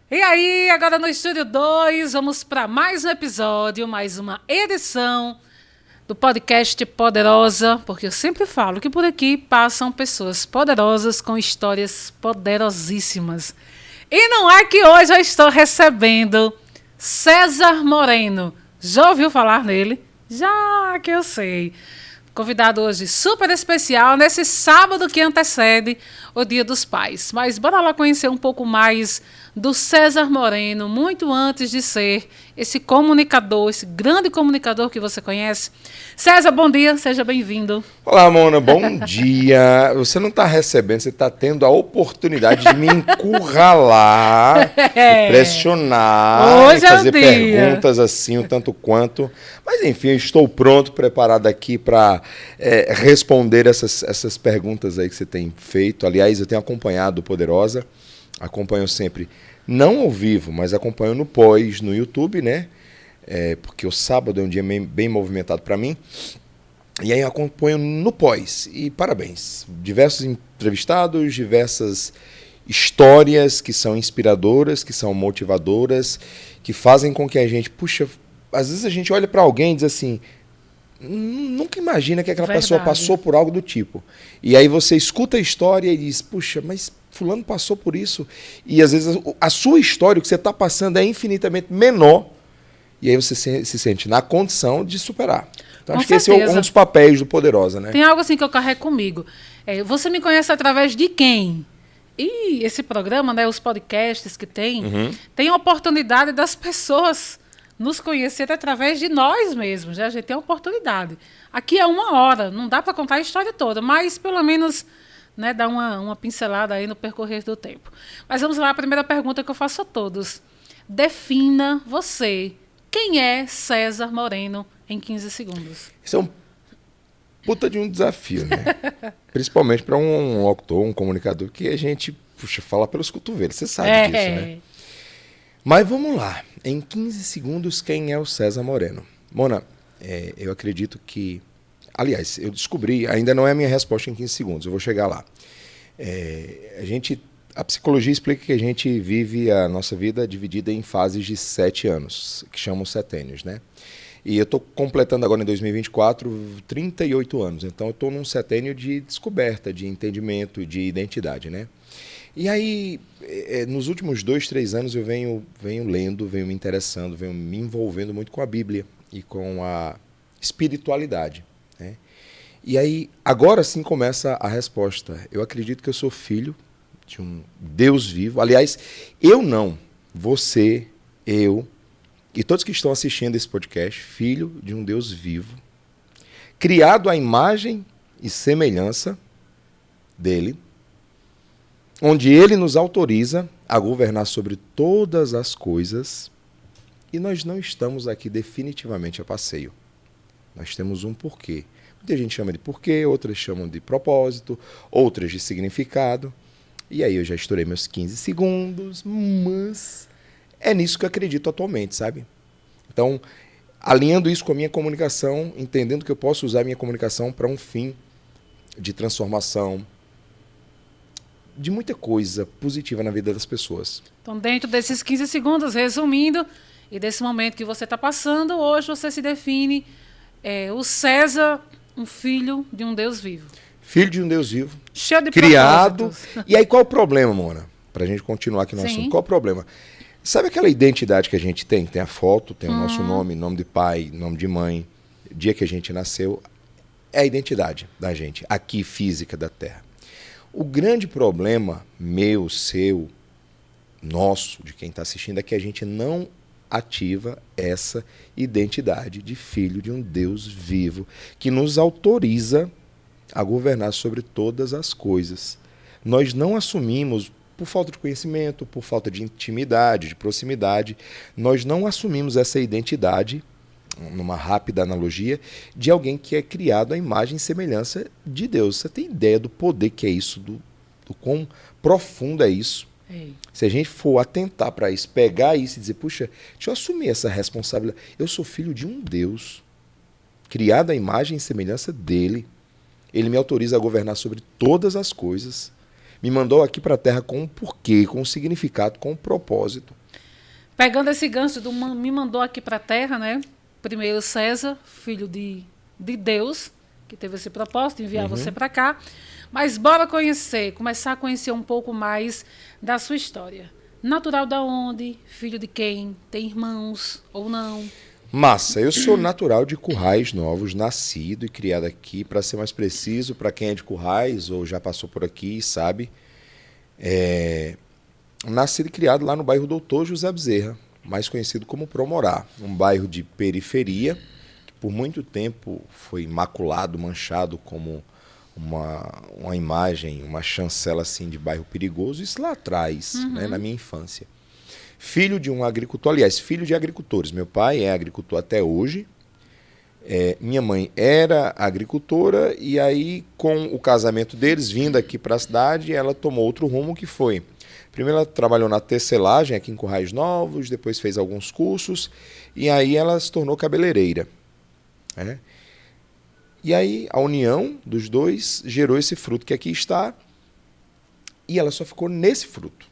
E aí, agora no Estúdio 2, vamos para mais um episódio, mais uma edição do podcast Poderosa, porque eu sempre falo que por aqui passam pessoas poderosas com histórias poderosíssimas. E não é que hoje eu estou recebendo César Moreno. Já ouviu falar nele? Já que eu sei. Convidado hoje super especial nesse sábado que antecede o Dia dos Pais. Mas bora lá conhecer um pouco mais do César Moreno, muito antes de ser esse comunicador, esse grande comunicador que você conhece. César, bom dia, seja bem-vindo. Olá, Mona, bom dia. Você não está recebendo, você está tendo a oportunidade de me encurralar, me pressionar, Hoje e é o fazer dia. perguntas assim, o tanto quanto. Mas, enfim, eu estou pronto, preparado aqui para responder essas perguntas aí que você tem feito. Aliás, eu tenho acompanhado o Poderosa, acompanho sempre, não ao vivo, mas acompanho no pós, no YouTube, né? Porque o sábado é um dia bem movimentado para mim. E aí eu acompanho no pós. E parabéns. Diversos entrevistados, diversas histórias que são inspiradoras, que são motivadoras, que fazem com que a gente, puxa, às vezes a gente olha para alguém e diz assim, nunca imagina que aquela pessoa passou por algo do tipo. E aí você escuta a história e diz, puxa, mas fulano passou por isso. E às vezes a sua história, o que você está passando é infinitamente menor. E aí você se sente na condição de superar. Então, acho que esse é um dos papéis do Poderosa, né? Tem algo assim que eu carrego comigo. Você me conhece através de quem? E esse programa, né, os podcasts que tem a oportunidade das pessoas nos conhecer através de nós mesmos. Né? A gente tem a oportunidade. Aqui é 1 hora, não dá para contar a história toda, mas pelo menos, né, dar uma pincelada aí no percorrer do tempo. Mas vamos lá, a primeira pergunta que eu faço a todos. Defina você. Quem é César Moreno em 15 segundos? Isso é um puta de um desafio, né? Principalmente para um locutor, um comunicador, que a gente, puxa, fala pelos cotovelos. Você sabe disso, né? Mas vamos lá. Em 15 segundos, quem é o César Moreno? Mona, eu acredito que... Aliás, eu descobri, ainda não é a minha resposta em 15 segundos, eu vou chegar lá. A psicologia explica que a gente vive a nossa vida dividida em fases de 7 anos, que chamam setênios, né? E eu estou completando agora em 2024 38 anos, então eu estou num setênio de descoberta, de entendimento, de identidade, né? E aí, nos últimos 2, 3 anos eu venho lendo, venho me interessando, venho me envolvendo muito com a Bíblia e com a espiritualidade, né? E aí, agora sim começa a resposta. Eu acredito que eu sou filho de um Deus vivo. Aliás, eu não, você, eu e todos que estão assistindo esse podcast, filho de um Deus vivo, criado à imagem e semelhança dele, onde ele nos autoriza a governar sobre todas as coisas, e nós não estamos aqui definitivamente a passeio. Nós temos um porquê. Muita gente chama de porquê, outras chamam de propósito, outras de significado. E aí eu já estourei meus 15 segundos, mas é nisso que eu acredito atualmente, sabe? Então, alinhando isso com a minha comunicação, entendendo que eu posso usar a minha comunicação para um fim de transformação, de muita coisa positiva na vida das pessoas. Então, dentro desses 15 segundos, resumindo, e desse momento que você está passando, hoje você se define o César, um filho de um Deus vivo. Filho de um Deus vivo, cheio de criado. E aí qual é o problema, Mona? Para a gente continuar aqui no assunto. Qual é o problema? Sabe aquela identidade que a gente tem? Tem a foto, tem o nosso nome de pai, nome de mãe, dia que a gente nasceu. É a identidade da gente, aqui física da Terra. O grande problema meu, seu, nosso, de quem está assistindo, é que a gente não ativa essa identidade de filho de um Deus vivo que nos autoriza a governar sobre todas as coisas. Nós não assumimos, por falta de conhecimento, por falta de intimidade, de proximidade, nós não assumimos essa identidade, numa rápida analogia, de alguém que é criado à imagem e semelhança de Deus. Você tem ideia do poder que é isso, do quão profundo é isso? Se a gente for atentar para isso, pegar isso e dizer, puxa, deixa eu assumir essa responsabilidade. Eu sou filho de um Deus, criado à imagem e semelhança dele. Ele me autoriza a governar sobre todas as coisas. me mandou aqui para a Terra com um porquê, com um significado, com um propósito. Pegando esse gancho do me mandou aqui para a Terra, né? Primeiro César, filho de Deus, que teve esse propósito de enviar você para cá. Mas bora começar a conhecer um pouco mais da sua história. Natural da onde? Filho de quem? Tem irmãos ou não? Massa, eu sou natural de Currais Novos, nascido e criado aqui, para ser mais preciso, para quem é de Currais ou já passou por aqui, sabe, nascido e criado lá no bairro Doutor José Bezerra, mais conhecido como Promorá, um bairro de periferia, que por muito tempo foi maculado, manchado como uma imagem, uma chancela assim de bairro perigoso, isso lá atrás, né, na minha infância. Filho de um agricultor, aliás, filho de agricultores. Meu pai é agricultor até hoje. Minha mãe era agricultora e aí, com o casamento deles, vindo aqui para a cidade, ela tomou outro rumo que foi. Primeiro ela trabalhou na tecelagem aqui em Currais Novos, depois fez alguns cursos e aí ela se tornou cabeleireira. Né? E aí a união dos dois gerou esse fruto que aqui está e ela só ficou nesse fruto.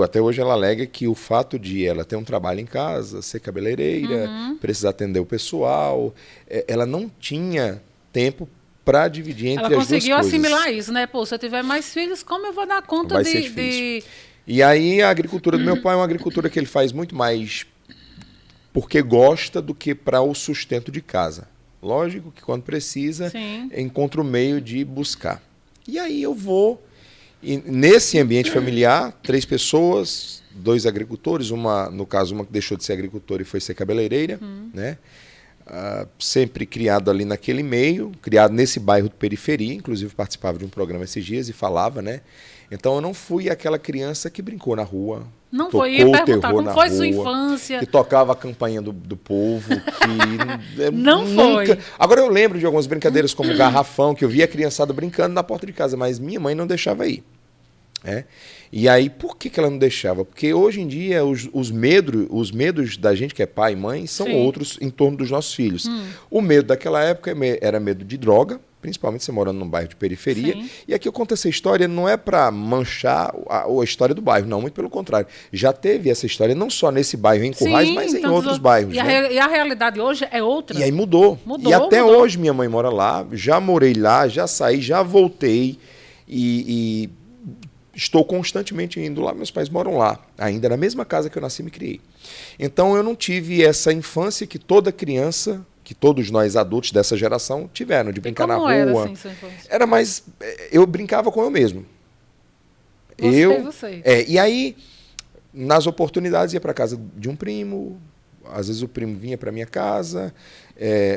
Até hoje ela alega que o fato de ela ter um trabalho em casa, ser cabeleireira, precisar atender o pessoal, ela não tinha tempo para dividir entre as duas coisas. Ela conseguiu assimilar isso, né? Pô, se eu tiver mais filhos, como eu vou dar conta Vai ser difícil. E aí a agricultura do meu pai é uma agricultura que ele faz muito mais porque gosta do que para o sustento de casa. Lógico que quando precisa, encontra o meio de buscar. E aí eu vou... E nesse ambiente familiar, 3 pessoas, 2 agricultores, no caso uma que deixou de ser agricultora e foi ser cabeleireira, né? Sempre criado ali naquele meio, criado nesse bairro de periferia, inclusive participava de um programa esses dias e falava, né? Então eu não fui aquela criança que brincou na rua, não foi, ia perguntar como foi sua infância, que tocava a campainha do povo, que não nunca... foi. Agora eu lembro de algumas brincadeiras como garrafão, que eu via a criançada brincando na porta de casa, mas minha mãe não deixava ir. E aí, por que ela não deixava? Porque hoje em dia os medos da gente que é pai e mãe são outros em torno dos nossos filhos. O medo daquela época era medo de droga, principalmente você morando num bairro de periferia. E aqui eu conto essa história não é para manchar a história do bairro, não, muito pelo contrário. Já teve essa história não só nesse bairro em Currais, mas em outros bairros. E a realidade hoje é outra. E aí mudou. E até hoje minha mãe mora lá, já morei lá, já saí, já voltei e estou constantemente indo lá, meus pais moram lá, ainda na mesma casa que eu nasci e me criei. Então eu não tive essa infância que toda criança, que todos nós adultos dessa geração tiveram, de brincar na rua. Era assim, sua infância? Era mais... Eu brincava com eu mesmo. Você. E aí, nas oportunidades, ia para casa de um primo, às vezes o primo vinha para minha casa,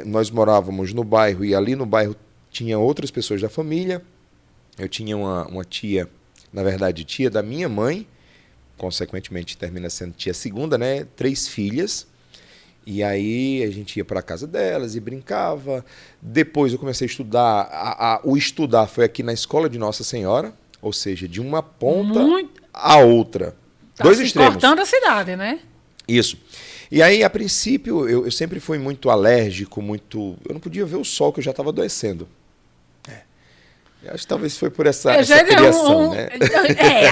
nós morávamos no bairro e ali no bairro tinha outras pessoas da família. Eu tinha uma tia... Na verdade, tia da minha mãe, consequentemente termina sendo tia segunda, né? 3 filhas. E aí a gente ia para a casa delas e brincava. Depois eu comecei a estudar. O estudar foi aqui na escola de Nossa Senhora, ou seja, de uma ponta à outra. Tá 2 extremos. Cortando a cidade, né? Isso. E aí, a princípio, eu sempre fui muito alérgico, eu não podia ver o sol, que eu já estava adoecendo. Eu acho que talvez foi por essa criação, né?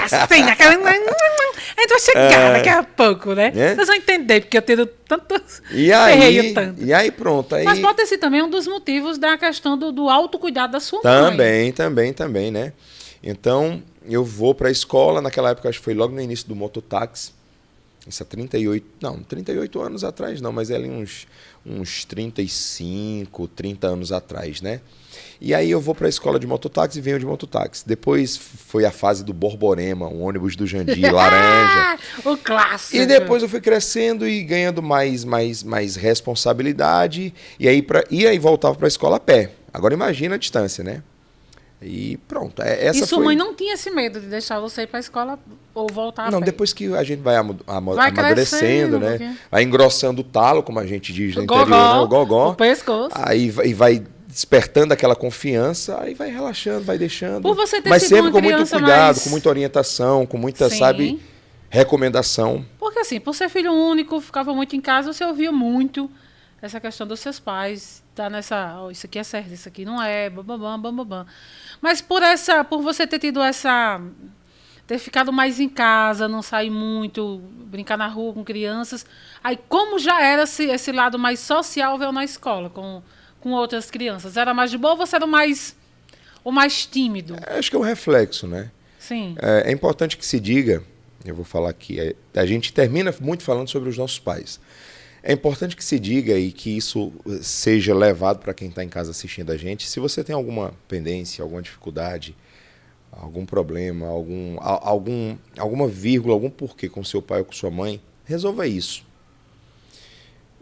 Assim, aquela... A gente vai chegar daqui a pouco, né? Vocês vão entender, porque eu tenho tantos... E aí pronto. Mas pode ter sido também um dos motivos da questão do autocuidado da sua mãe. Também, né? Então, eu vou para a escola, naquela época, acho que foi logo no início do mototáxi, isso há 38 anos atrás não, mas é ali uns 35, 30 anos atrás, né? E aí eu vou para a escola de mototáxi e venho de mototáxi. Depois foi a fase do Borborema, um ônibus do Jandir, laranja. O clássico. E depois eu fui crescendo e ganhando mais responsabilidade. E aí voltava para a escola a pé. Agora imagina a distância, né? E pronto. E sua mãe não tinha esse medo de deixar você ir para a escola ou voltar a pé? Não, depois que a gente vai amadurecendo, né? Vai engrossando o talo, como a gente diz no interior, né? O gogó. O pescoço. Aí vai despertando aquela confiança, aí vai relaxando, vai deixando. Por você ter mas sido sempre uma com muito criança cuidado, mais... com muita orientação, com muita, recomendação. Porque assim, por ser filho único, ficava muito em casa, você ouvia muito essa questão dos seus pais, tá nessa, isso aqui é certo, isso aqui não é, bam, bam, bam. Mas por você ter tido ter ficado mais em casa, não sair muito, brincar na rua com crianças, aí como já era esse lado mais sociável na escola, com outras crianças? Era mais de boa ou você era o mais tímido? Acho que é um reflexo, né? Sim. É importante que se diga, eu vou falar aqui, a gente termina muito falando sobre os nossos pais. É importante que se diga e que isso seja levado para quem está em casa assistindo a gente. Se você tem alguma pendência, alguma dificuldade, algum problema, alguma vírgula, algum porquê com seu pai ou com sua mãe, resolva isso.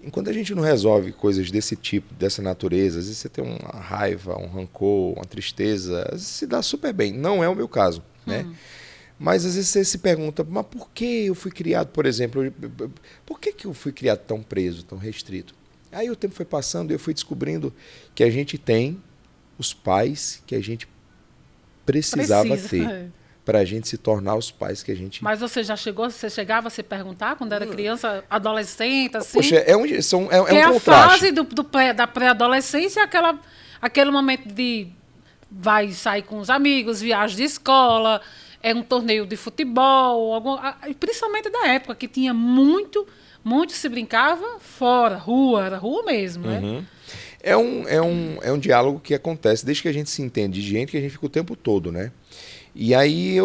Enquanto a gente não resolve coisas desse tipo, dessa natureza, às vezes você tem uma raiva, um rancor, uma tristeza, às vezes se dá super bem. Não é o meu caso, né? Mas às vezes você se pergunta, mas por que eu fui criado, por exemplo, por que eu fui criado tão preso, tão restrito? Aí o tempo foi passando e eu fui descobrindo que a gente tem os pais que a gente precisava ter para a gente se tornar os pais que a gente... Mas você chegava a se perguntar quando era criança, adolescente, assim? Poxa, é um a contraste. fase da pré-adolescência, aquele momento de vai sair com os amigos, viagem de escola, um torneio de futebol, principalmente da época, que tinha muito se brincava fora, era rua mesmo, né? É um diálogo que acontece desde que a gente se entende de gente, que a gente fica o tempo todo, né? E aí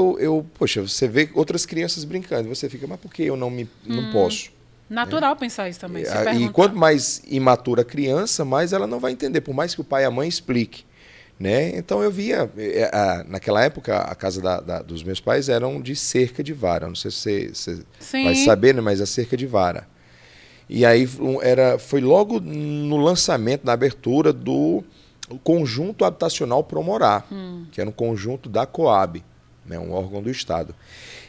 poxa, você vê outras crianças brincando, e você fica, mas por que eu não posso? Natural pensar isso também. E quanto mais imatura a criança, mais ela não vai entender, por mais que o pai e a mãe explique, né? Então eu via, naquela época, a casa dos meus pais eram de cerca de vara. Não sei se você vai saber, né? Mas a cerca de vara. E aí foi logo no lançamento, na abertura do Conjunto Habitacional Promorá, que era um conjunto da Coab, né? Um órgão do Estado.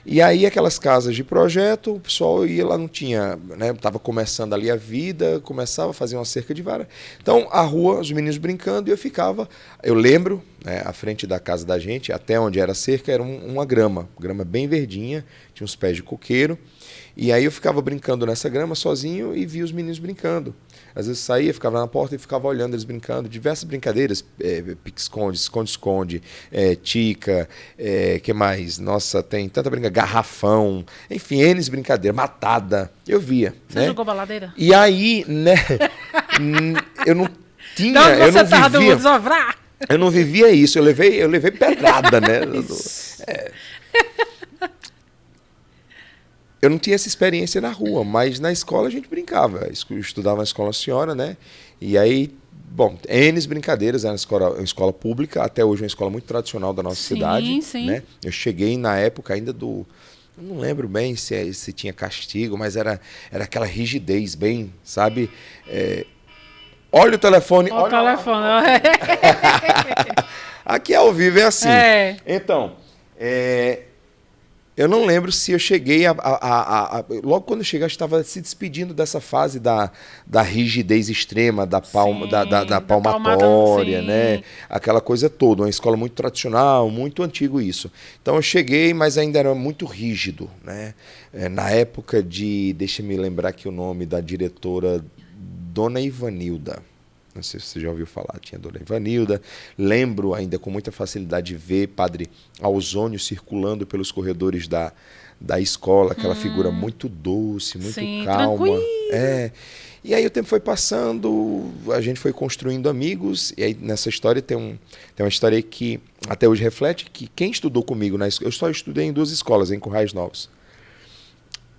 E aí aquelas casas de projeto, o pessoal ia lá, não tinha, né? Estava começando ali a vida, começava a fazer uma cerca de vara. Então a rua, os meninos brincando, e eu lembro, né, à frente da casa da gente, até onde era a cerca, era uma grama bem verdinha, tinha uns pés de coqueiro. E aí eu ficava brincando nessa grama sozinho e via os meninos brincando. Às vezes saía, ficava na porta e ficava olhando eles brincando. Diversas brincadeiras, pique-esconde, esconde-esconde, tica, que mais? Nossa, tem tanta brincadeira, garrafão, enfim, N brincadeiras, matada. Eu via. Você jogou baladeira? E aí, né, eu não tinha, não, eu não vivia. Eu não vivia isso, eu levei pedrada, né? Eu não tinha essa experiência na rua, mas na escola a gente brincava. Eu estudava na escola senhora, né? E aí, bom, N brincadeiras, era uma escola pública, até hoje uma escola muito tradicional da nossa cidade. Sim. Né? Eu cheguei na época ainda eu não lembro bem se tinha castigo, mas era aquela rigidez bem, sabe? Olha o telefone. Olha o telefone. Aqui ao vivo é assim. Então, eu não lembro se eu cheguei logo quando eu cheguei, eu estava se despedindo dessa fase da rigidez extrema, da palmatória, né? Aquela coisa toda, uma escola muito tradicional, muito antigo isso. Então eu cheguei, mas ainda era muito rígido, né? Na época deixa eu me lembrar aqui o nome da diretora, Dona Ivanilda. Não sei se você já ouviu falar, tinha a Dona Ivanilda. Lembro ainda com muita facilidade de ver Padre Ausônio circulando pelos corredores da escola, aquela figura muito doce, muito calma. Tranquilo. E aí o tempo foi passando, a gente foi construindo amigos, e aí nessa história tem uma história que até hoje reflete que quem estudou comigo eu só estudei em 2 escolas, em Currais Novos.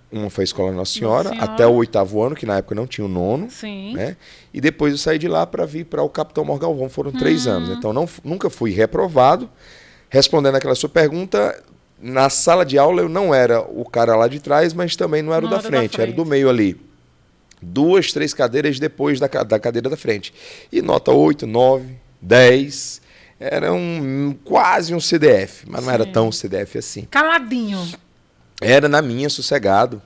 Uma foi a Escola Nossa Senhora, até o 8º ano, que na época não tinha o 9º. Sim. Né? E depois eu saí de lá para vir para o Capitão Morgalvão, foram 3 anos. Então nunca fui reprovado. Respondendo aquela sua pergunta, na sala de aula eu não era o cara lá de trás, mas também não era o da frente, era do meio ali. 2, 3 cadeiras depois da cadeira da frente. E nota 8, 9, 10, era quase um CDF, mas não era tão CDF assim. Caladinho. Era na minha, sossegado.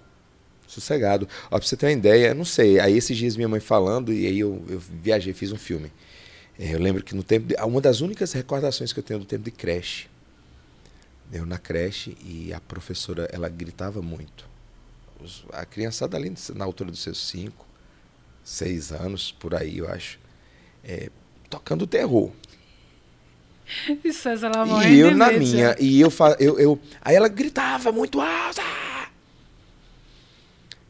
Ó, pra você ter uma ideia, não sei, aí esses dias minha mãe falando, e aí eu viajei, fiz um filme. Eu lembro que no tempo, uma das únicas recordações que eu tenho do tempo de creche, eu na creche, e a professora, ela gritava muito. A criançada ali na altura dos seus 5, 6 anos, por aí, eu acho, tocando terror. E César lá E morrendo eu de na medo, minha, já. e aí ela gritava muito alto.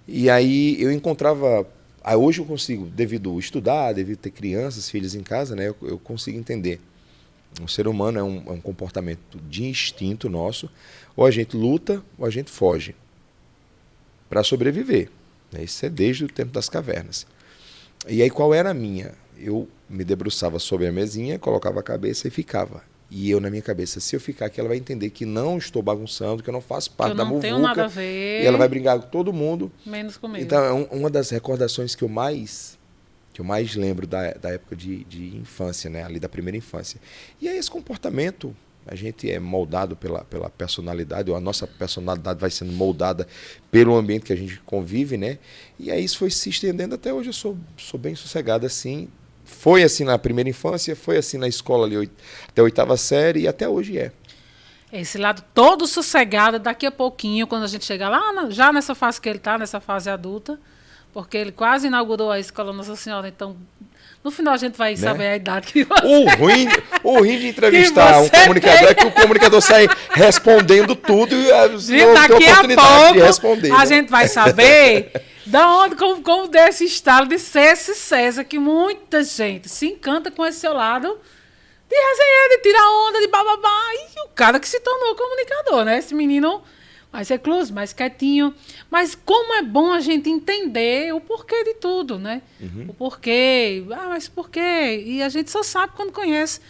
E aí eu encontrava, hoje eu consigo, devido estudar, devido ter crianças, filhos em casa, né, eu consigo entender. O ser humano é um comportamento de instinto nosso, ou a gente luta ou a gente foge para sobreviver. Isso é desde o tempo das cavernas. E aí qual era a minha? Eu me debruçava sobre a mesinha, colocava a cabeça e ficava. E eu na minha cabeça, se eu ficar aqui, ela vai entender que não estou bagunçando, que eu não faço parte da muvuca. Eu não tenho nada a ver. E ela vai brigar com todo mundo. Menos comigo. Então, é uma das recordações que eu mais lembro da época de infância, né? Ali da primeira infância. E aí esse comportamento, a gente é moldado pela personalidade, ou a nossa personalidade vai sendo moldada pelo ambiente que a gente convive, né? E aí isso foi se estendendo até hoje. Eu sou bem sossegado assim. Foi assim na primeira infância, foi assim na escola ali até a 8ª série e até hoje é. Esse lado todo sossegado, daqui a pouquinho, quando a gente chegar lá, já nessa fase que ele está, nessa fase adulta, porque ele quase inaugurou a Escola Nossa Senhora, então no final a gente vai saber a idade que você... O ruim de entrevistar um comunicador é que o comunicador sai respondendo tudo e daqui tem a oportunidade de responder. A gente vai saber da onde, como desse estalo de ser esse César, que muita gente se encanta com esse seu lado de resenha, de tirar onda, de bababá, e o cara que se tornou comunicador, né? Esse menino mais recluso, mais quietinho. Mas como é bom a gente entender o porquê de tudo, né? O porquê. Mas por quê? E a gente só sabe quando conhece.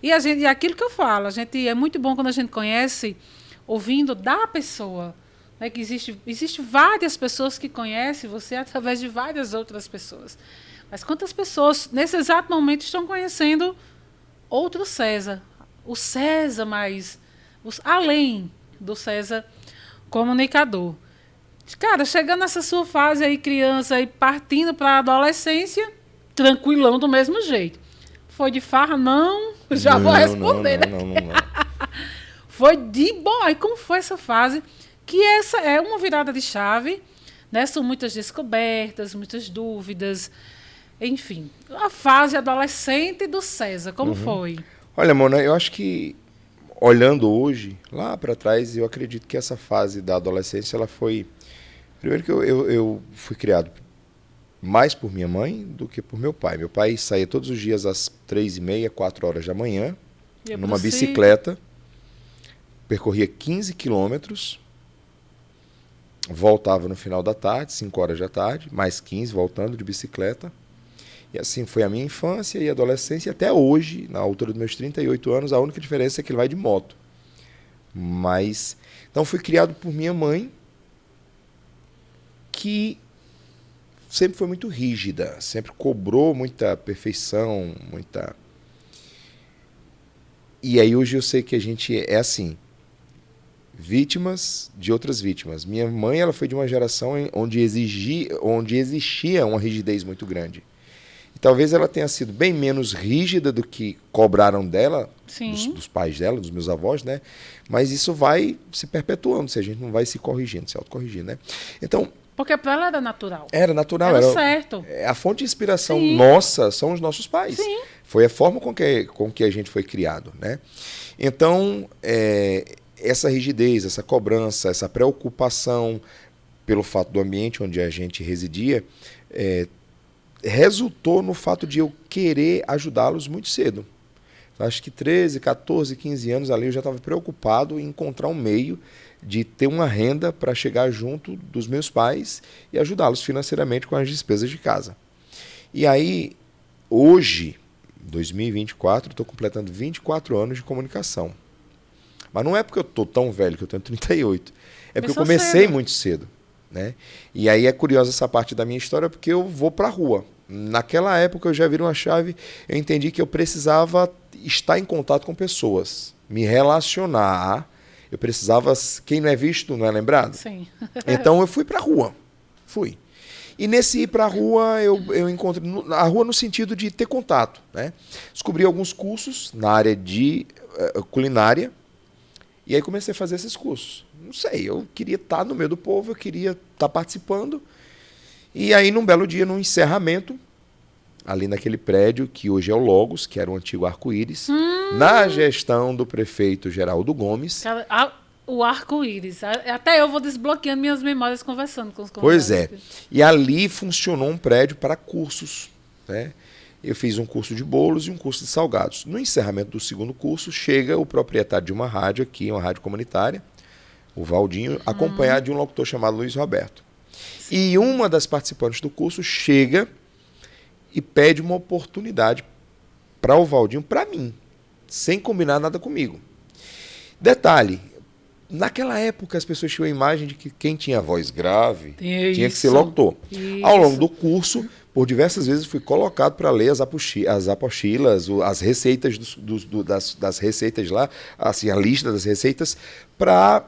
E aquilo que eu falo, é muito bom quando a gente conhece ouvindo da pessoa. Né? Que existe várias pessoas que conhecem você através de várias outras pessoas. Mas quantas pessoas, nesse exato momento, estão conhecendo outro César? O César mais... além do César comunicador. Cara, chegando nessa sua fase aí, criança, e partindo para a adolescência, tranquilão do mesmo jeito. Foi de farra? Não. Já vou responder, né? Não. Foi de boa. E como foi essa fase? Que essa é uma virada de chave, né? São muitas descobertas, muitas dúvidas. Enfim, a fase adolescente do César, como foi? Olha, Mona, eu acho que olhando hoje, lá para trás, eu acredito que essa fase da adolescência, ela foi... Primeiro que eu fui criado mais por minha mãe do que por meu pai. Meu pai saía todos os dias às 3h30, 4 horas da manhã, numa bicicleta, percorria 15 quilômetros, voltava no final da tarde, 5 horas da tarde, mais 15, voltando de bicicleta. E assim foi a minha infância e adolescência, e até hoje, na altura dos meus 38 anos, a única diferença é que ele vai de moto. Mas, então fui criado por minha mãe, que sempre foi muito rígida, sempre cobrou muita perfeição, muita... E aí hoje eu sei que a gente é assim, vítimas de outras vítimas. Minha mãe, ela foi de uma geração onde existia uma rigidez muito grande. E talvez ela tenha sido bem menos rígida do que cobraram dela, dos pais dela, dos meus avós, né? Mas isso vai se perpetuando, se a gente não vai se corrigindo, se autocorrigindo, né? Então, porque para ela era natural. Era natural. Era certo. A fonte de inspiração nossa são os nossos pais. Sim. Foi a forma com que a gente foi criado, né? Então, essa rigidez, essa cobrança, essa preocupação pelo fato do ambiente onde a gente residia, resultou no fato de eu querer ajudá-los muito cedo. Acho que 13, 14, 15 anos ali eu já estava preocupado em encontrar um meio de ter uma renda para chegar junto dos meus pais e ajudá-los financeiramente com as despesas de casa. E aí, hoje, 2024, estou completando 24 anos de comunicação. Mas não é porque eu estou tão velho, que eu tenho 38. É porque eu comecei muito cedo. Né? E aí é curiosa essa parte da minha história, porque eu vou para a rua. Naquela época eu já virei uma chave, eu entendi que eu precisava estar em contato com pessoas, me relacionar. Eu precisava... Quem não é visto não é lembrado? Sim. Então eu fui para a rua. Fui. E nesse ir para a rua, eu encontrei... A rua no sentido de ter contato. Né? Descobri alguns cursos na área de culinária. E aí comecei a fazer esses cursos. Não sei, eu queria estar no meio do povo, eu queria estar participando. E aí, num belo dia, num encerramento, ali naquele prédio que hoje é o Logos, que era o antigo Arco-Íris, na gestão do prefeito Geraldo Gomes. Cara, o arco-íris. Até eu vou desbloqueando minhas memórias conversando com os convidados. Pois é. E ali funcionou um prédio para cursos, né? Eu fiz um curso de bolos e um curso de salgados. No encerramento do segundo curso, chega o proprietário de uma rádio aqui, uma rádio comunitária, o Valdinho, acompanhado de um locutor chamado Luiz Roberto. Sim. E uma das participantes do curso chega e pede uma oportunidade para o Valdinho, para mim, sem combinar nada comigo. Detalhe, naquela época as pessoas tinham a imagem de que quem tinha voz grave tinha que ser locutor. Isso. Ao longo do curso, por diversas vezes fui colocado para ler as apostilas, as receitas das receitas lá, assim, a lista das receitas,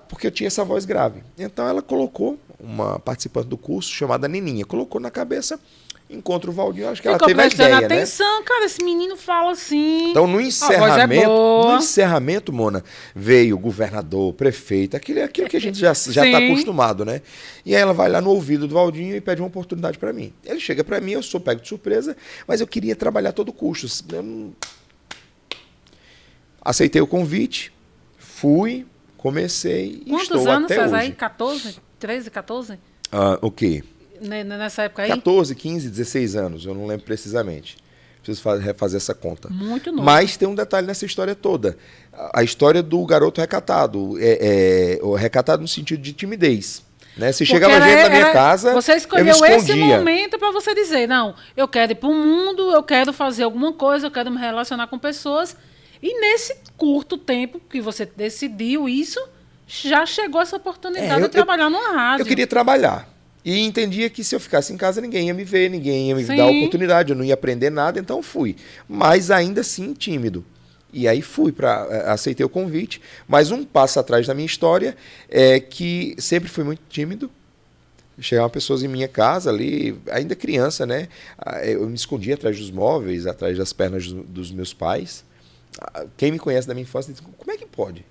porque eu tinha essa voz grave. Então ela colocou, uma participante do curso chamada Nininha, colocou na cabeça, encontra o Valdinho, acho que ela teve a ideia, atenção, né? Cara, esse menino fala assim. Então no encerramento, Mona, veio o governador, prefeito, aquilo que a gente já está acostumado, né? E aí ela vai lá no ouvido do Valdinho e pede uma oportunidade para mim. Ele chega para mim, eu sou pego de surpresa, mas eu queria trabalhar a todo custo. Aceitei o convite, fui, comecei e estou até hoje. Quantos anos faz aí? 14? 13, 14? O quê? Nessa época aí? 14, 15, 16 anos, eu não lembro precisamente. Preciso refazer essa conta. Muito novo. Mas tem um detalhe nessa história toda. A história do garoto recatado. O recatado no sentido de timidez. Né? Se chegava gente na minha casa, você escolheu esse momento para você dizer, não, eu quero ir para o mundo, eu quero fazer alguma coisa, eu quero me relacionar com pessoas. E nesse curto tempo que você decidiu isso, já chegou essa oportunidade de trabalhar numa rádio. Eu queria trabalhar. E entendia que se eu ficasse em casa, ninguém ia me ver, ninguém ia me dar a oportunidade, eu não ia aprender nada, então fui. Mas ainda assim, tímido. E aí aceitei o convite. Mas um passo atrás da minha história é que sempre fui muito tímido. Chegavam pessoas em minha casa ali, ainda criança, né? Eu me escondia atrás dos móveis, atrás das pernas dos meus pais. Quem me conhece da minha infância diz, como é que pode?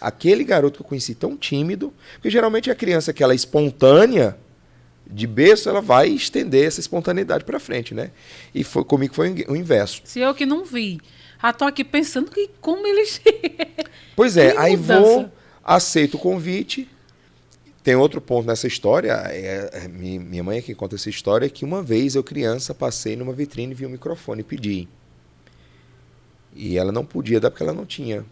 Aquele garoto que eu conheci tão tímido, porque geralmente a criança que ela é espontânea, de berço, ela vai estender essa espontaneidade para frente, né? E comigo foi o inverso. Se eu que não vi. Já tô aqui pensando que como eles... Pois é, aí vou, aceito o convite. Tem outro ponto nessa história, minha mãe é quem conta essa história, que uma vez eu criança passei numa vitrine, vi um microfone e pedi. E ela não podia dar porque ela não tinha.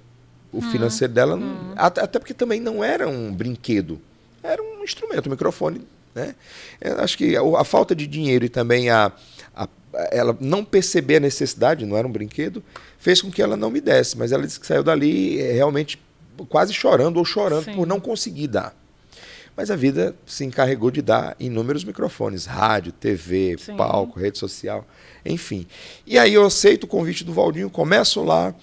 O financeiro dela, até porque também não era um brinquedo, era um instrumento, um microfone, né? Eu acho que a falta de dinheiro e também ela não perceber a necessidade, não era um brinquedo, fez com que ela não me desse. Mas ela disse que saiu dali realmente quase chorando por não conseguir dar. Mas a vida se encarregou de dar inúmeros microfones, rádio, TV, palco, rede social, enfim. E aí eu aceito o convite do Valdinho, começo lá,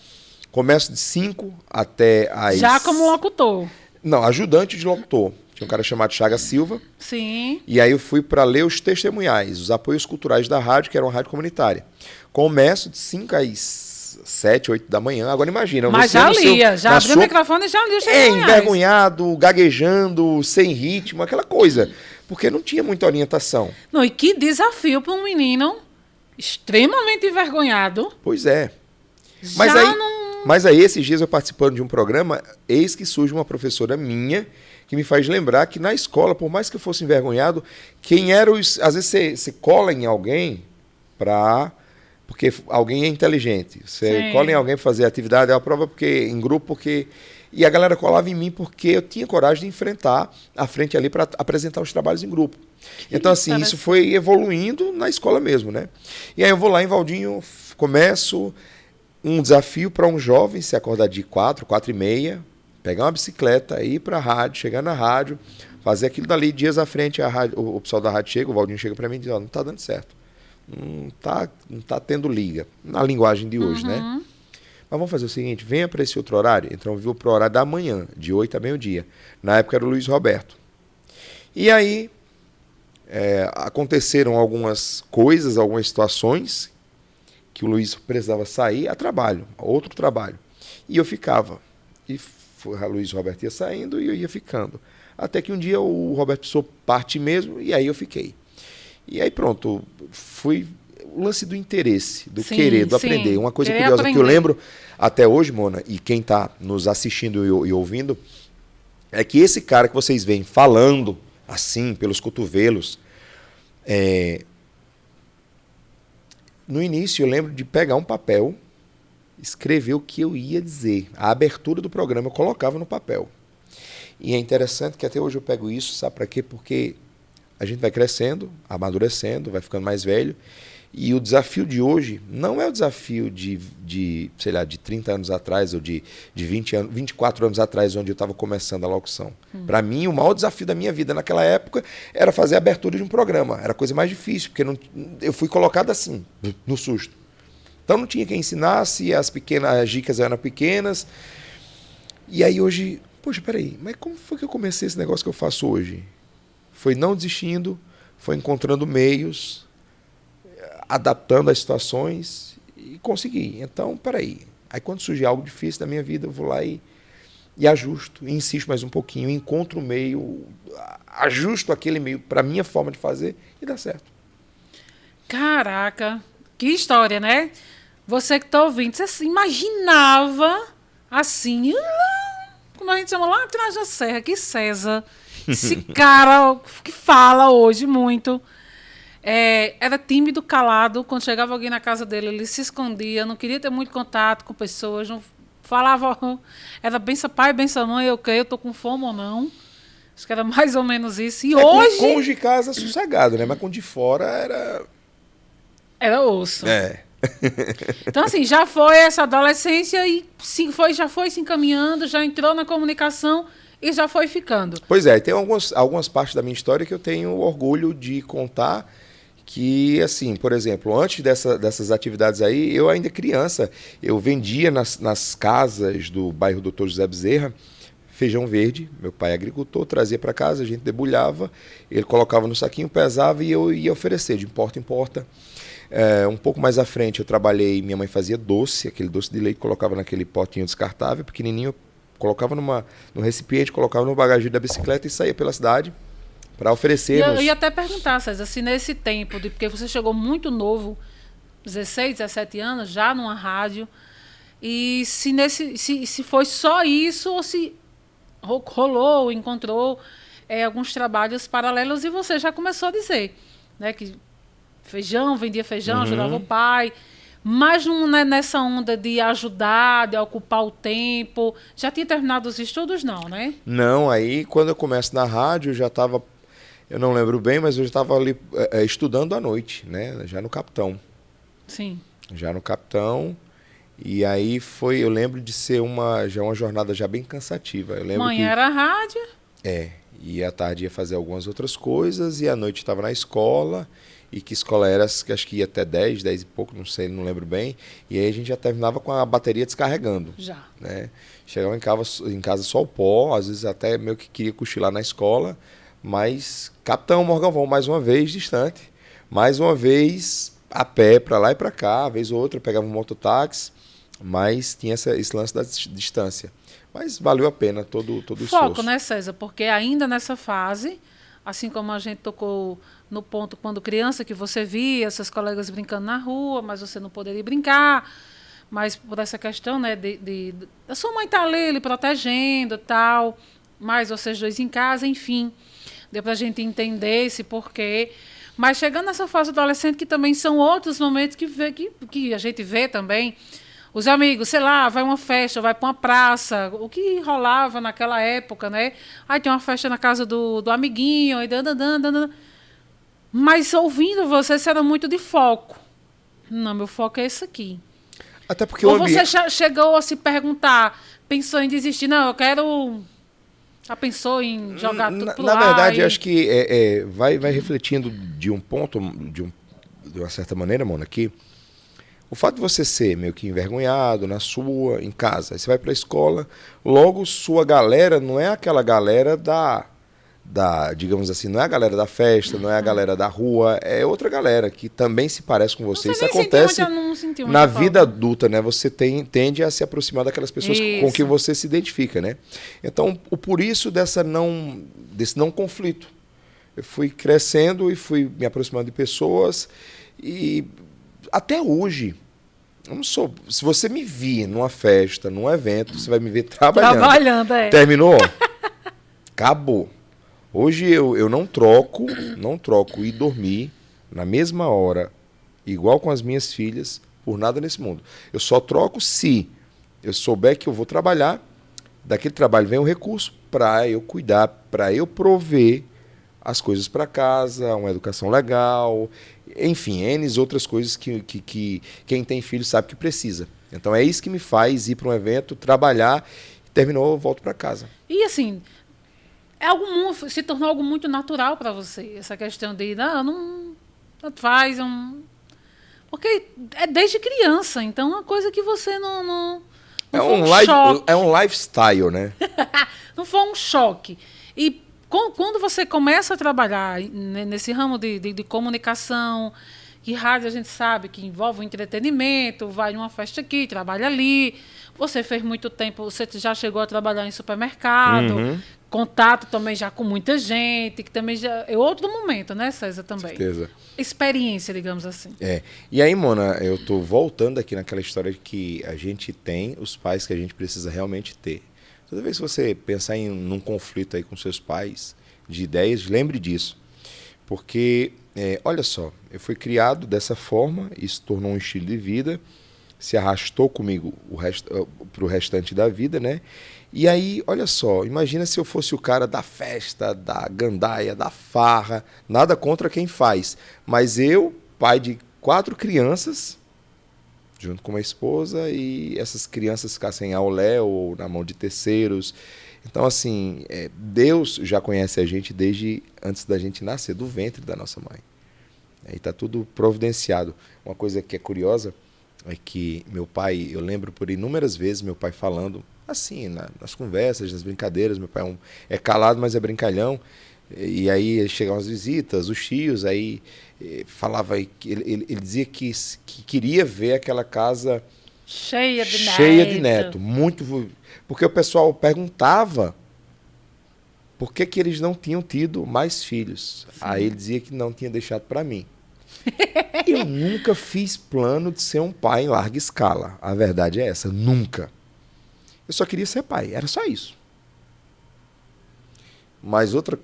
começo de 5 até as... Já como locutor? Não, ajudante de locutor. Tinha um cara chamado Chagas Silva. Sim. E aí eu fui para ler os testemunhais, os apoios culturais da rádio, que era uma rádio comunitária. Começo de 5 às 7, 8 da manhã. Agora imagina. Mas você já lia, já abriu o microfone e já lia os testemunhais. Envergonhado, gaguejando, sem ritmo, aquela coisa. Porque não tinha muita orientação. Não, e que desafio para um menino extremamente envergonhado. Pois é. Mas aí, esses dias eu participando de um programa, eis que surge uma professora minha que me faz lembrar que na escola, por mais que eu fosse envergonhado, quem era os... Às vezes você cola em alguém porque alguém é inteligente. Você cola em alguém para fazer atividade, é uma prova em grupo, porque... E a galera colava em mim porque eu tinha coragem de enfrentar a frente ali para apresentar os trabalhos em grupo. Então, assim, isso foi evoluindo na escola mesmo, né? E aí eu vou lá em Valdinho, começo um desafio para um jovem se acordar de 4h30, pegar uma bicicleta, ir para a rádio, chegar na rádio, fazer aquilo dali, dias à frente, o pessoal da rádio chega, o Valdinho chega para mim e diz, não está dando certo. Não tá tendo liga, na linguagem de hoje, né? Mas vamos fazer o seguinte, venha para esse outro horário. Então, viu para o horário da manhã, de 8 a meio-dia. Na época era o Luiz Roberto. E aí, aconteceram algumas coisas, algumas situações, que o Luiz precisava sair a trabalho, a outro trabalho. E eu ficava. E o Luiz Roberto ia saindo e eu ia ficando. Até que um dia o Roberto precisou partir mesmo, e aí eu fiquei. E aí pronto, fui o lance do interesse, do Sim, querer, do sim. aprender. Uma coisa Querer curiosa que eu aprender. lembro até hoje, Mona, e quem está nos assistindo e ouvindo, é que esse cara que vocês veem falando assim, pelos cotovelos, no início eu lembro de pegar um papel, escrever o que eu ia dizer. A abertura do programa eu colocava no papel. E é interessante que até hoje eu pego isso, sabe para quê? Porque a gente vai crescendo, amadurecendo, vai ficando mais velho. E o desafio de hoje não é o desafio sei lá, de 30 anos atrás ou de 24 anos atrás, onde eu estava começando a locução. Para mim, o maior desafio da minha vida naquela época era fazer a abertura de um programa. Era a coisa mais difícil, porque eu fui colocado assim, no susto. Então não tinha quem ensinasse, as dicas eram pequenas. E aí hoje, poxa, peraí, mas como foi que eu comecei esse negócio que eu faço hoje? Foi não desistindo, foi encontrando meios, adaptando as situações e consegui. Então, peraí. Aí quando surge algo difícil na minha vida, eu vou lá e ajusto, e insisto mais um pouquinho, encontro o meio, ajusto aquele meio para a minha forma de fazer e dá certo. Caraca, que história, né? Você que tá ouvindo, você se imaginava assim, como a gente chama lá atrás da serra, que César, esse cara que fala hoje muito, era tímido, calado, quando chegava alguém na casa dele, ele se escondia, não queria ter muito contato com pessoas, não falava, era benção pai, benção mãe, eu tô com fome ou não. Acho que era mais ou menos isso. E hoje... Com os de casa sossegado, né? Mas com o de fora era... Era osso. É. Então, assim, já foi essa adolescência e já foi se encaminhando, já entrou na comunicação e já foi ficando. Pois é, tem algumas partes da minha história que eu tenho orgulho de contar que, assim, por exemplo, antes dessas atividades aí, eu ainda criança, eu vendia nas casas do bairro Doutor José Bezerra feijão verde. Meu pai é agricultor, trazia para casa, a gente debulhava, ele colocava no saquinho, pesava e eu ia oferecer de porta em porta. Um pouco mais à frente eu trabalhei, minha mãe fazia doce, aquele doce de leite, colocava naquele potinho descartável, pequenininho, colocava no recipiente, colocava no bagageiro da bicicleta e saía pela cidade para oferecer. Eu ia até perguntar, César, se nesse tempo, porque você chegou muito novo, 16, 17 anos, já numa rádio, e se foi só isso ou se rolou, encontrou alguns trabalhos paralelos e você já começou a dizer, né, que vendia feijão, ajudava o pai, mas não é nessa onda de ajudar, de ocupar o tempo. Já tinha terminado os estudos, não, né? Não, aí quando eu começo na rádio, eu já estava, eu não lembro bem, mas eu já estava ali estudando à noite, né? Já no Capitão. Sim. Já no Capitão. E aí eu lembro de ser uma jornada já bem cansativa. Eu lembro Manhã era rádio. E à tarde ia fazer algumas outras coisas, e à noite estava na escola. E que escola era, que acho que ia até 10 e pouco, não sei, não lembro bem. E aí a gente já terminava com a bateria descarregando. Já. Né? Chegava em casa só o pó, às vezes até meio que queria cochilar na escola. Mas Capitão Morgavão, mais uma vez, distante. Mais uma vez, a pé, para lá e para cá. Vez ou outra, pegava um mototáxi. Mas tinha esse lance da distância. Mas valeu a pena todo o esforço. Foco, né, César? Porque ainda nessa fase, assim como a gente tocou no ponto quando criança, que você via seus colegas brincando na rua, mas você não poderia brincar, mas por essa questão, né, a sua mãe tá ali, lhe protegendo e tal, mas vocês dois em casa, enfim, deu pra gente entender esse porquê. Mas chegando nessa fase adolescente, que também são outros momentos que a gente vê também, os amigos, sei lá, vai uma festa, vai para uma praça, o que rolava naquela época, né? Aí tem uma festa na casa do amiguinho, aí mas ouvindo você era muito de foco. Não, meu foco é esse aqui. Até porque ou você chegou a se perguntar, pensou em desistir, não, eu quero... Já pensou em jogar tudo pro ar? Na verdade, acho que vai refletindo de um ponto, de uma certa maneira, Mona, que o fato de você ser meio que envergonhado em casa, aí você vai para a escola, logo sua galera não é aquela galera digamos assim, não é a galera da festa, não é a galera da rua, é outra galera que também se parece com você. Isso acontece na vida adulta, né? Você tende a se aproximar daquelas pessoas com quem você se identifica, né? Então, por isso desse não conflito. Eu fui crescendo e fui me aproximando de pessoas e até hoje, eu não sou, se você me vir numa festa, num evento, você vai me ver trabalhando. Trabalhando, é. Terminou? Acabou. Hoje eu não troco ir dormir na mesma hora, igual com as minhas filhas, por nada nesse mundo. Eu só troco se eu souber que eu vou trabalhar, daquele trabalho vem um recurso para eu cuidar, para eu prover as coisas para casa, uma educação legal, enfim, N outras coisas que quem tem filho sabe que precisa. Então é isso que me faz ir para um evento, trabalhar, terminou, eu volto para casa. E assim, se tornou algo muito natural para você, essa questão de não faz porque é desde criança, então é uma coisa que você não é um lifestyle, né? Não foi um choque. E quando você começa a trabalhar nesse ramo de comunicação, que rádio a gente sabe que envolve o entretenimento, vai numa festa aqui, trabalha ali. Você fez muito tempo, você já chegou a trabalhar em supermercado, contato também já com muita gente, que também já é outro momento, né, César, também. Certeza. Experiência, digamos assim. E aí, Mona, eu tô voltando aqui naquela história de que a gente tem os pais que a gente precisa realmente ter. Toda vez que você pensar num conflito aí com seus pais, de ideias, lembre disso. Porque, olha só, eu fui criado dessa forma, isso tornou um estilo de vida, se arrastou comigo para o restante da vida, né? E aí, olha só, imagina se eu fosse o cara da festa, da gandaia, da farra, nada contra quem faz. Mas eu, pai de 4 crianças, junto com uma esposa, e essas crianças ficassem ao léu ou na mão de terceiros. Então, assim, Deus já conhece a gente desde antes da gente nascer, do ventre da nossa mãe. E está tudo providenciado. Uma coisa que é curiosa é que meu pai, eu lembro por inúmeras vezes meu pai falando, assim, nas conversas, nas brincadeiras, meu pai é calado, mas é brincalhão. E aí chegavam as visitas, os tios, aí falava, ele dizia que queria ver aquela casa cheia de neto. Muito, porque o pessoal perguntava por que eles não tinham tido mais filhos. Sim. Aí ele dizia que não tinha deixado para mim. Eu nunca fiz plano de ser um pai em larga escala. A verdade é essa, nunca. Eu só queria ser pai, era só isso. Mas outra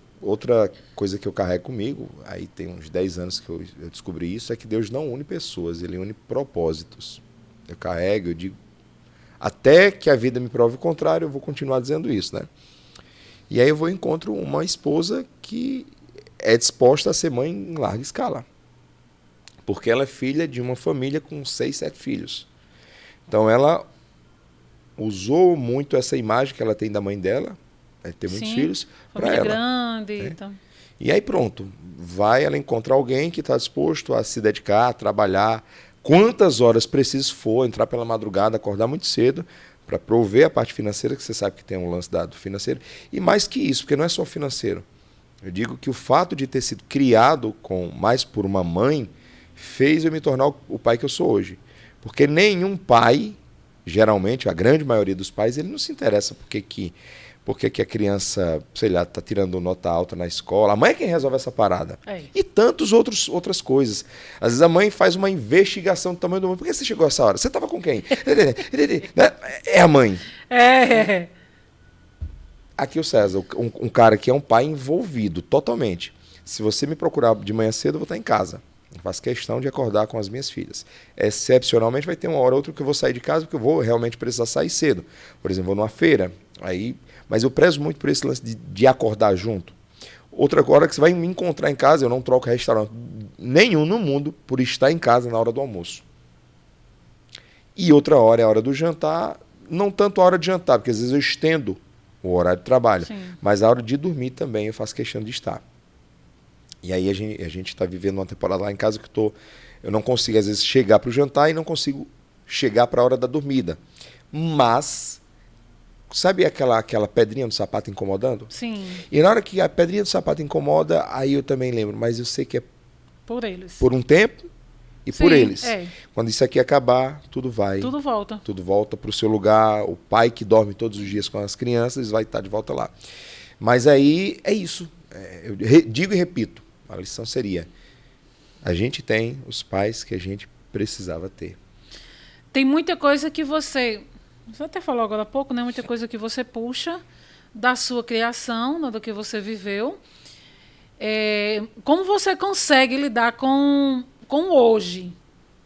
coisa que eu carrego comigo, aí tem uns 10 anos que eu descobri isso, é que Deus não une pessoas, Ele une propósitos. Eu carrego, eu digo, até que a vida me prove o contrário, eu vou continuar dizendo isso, né? E aí eu encontro uma esposa que é disposta a ser mãe em larga escala. Porque ela é filha de uma família com 6, 7 filhos. Então ela usou muito essa imagem que ela tem da mãe dela, ter muitos filhos, para ela. Grande. Então. E aí pronto, vai ela encontrar alguém que está disposto a se dedicar, a trabalhar, quantas horas preciso for, entrar pela madrugada, acordar muito cedo, para prover a parte financeira, que você sabe que tem um lance dado financeiro, e mais que isso, porque não é só financeiro. Eu digo que o fato de ter sido criado mais por uma mãe fez eu me tornar o pai que eu sou hoje. Porque nenhum pai, geralmente, a grande maioria dos pais, ele não se interessa porque que a criança, sei lá, está tirando nota alta na escola. A mãe é quem resolve essa parada. E tantas outras coisas. Às vezes a mãe faz uma investigação do tamanho do mundo. Por que você chegou a essa hora? Você estava com quem? É a mãe. Aqui o César, um cara que é um pai envolvido totalmente. Se você me procurar de manhã cedo, eu vou estar em casa. Eu faço questão de acordar com as minhas filhas. Excepcionalmente vai ter uma hora ou outra que eu vou sair de casa, porque eu vou realmente precisar sair cedo. Por exemplo, vou numa feira, mas eu prezo muito por esse lance de acordar junto. Outra hora que você vai me encontrar em casa, eu não troco restaurante nenhum no mundo por estar em casa na hora do almoço. E outra hora é a hora do jantar, não tanto a hora de jantar, porque às vezes eu estendo o horário de trabalho, mas a hora de dormir também eu faço questão de estar. E aí a gente está vivendo uma temporada lá em casa que eu não consigo, às vezes, chegar para o jantar e não consigo chegar para a hora da dormida. Mas, sabe aquela pedrinha do sapato incomodando? Sim. E na hora que a pedrinha do sapato incomoda, aí eu também lembro, mas eu sei que é por eles. Por um tempo e por eles. Quando isso aqui acabar, tudo vai. Tudo volta. Tudo volta para o seu lugar. O pai que dorme todos os dias com as crianças vai estar de volta lá. Mas aí é isso. Eu digo e repito. A lição seria, a gente tem os pais que a gente precisava ter. Tem muita coisa que você até falou agora há pouco, né? Muita coisa que você puxa da sua criação, né, do que você viveu. Como você consegue lidar com hoje?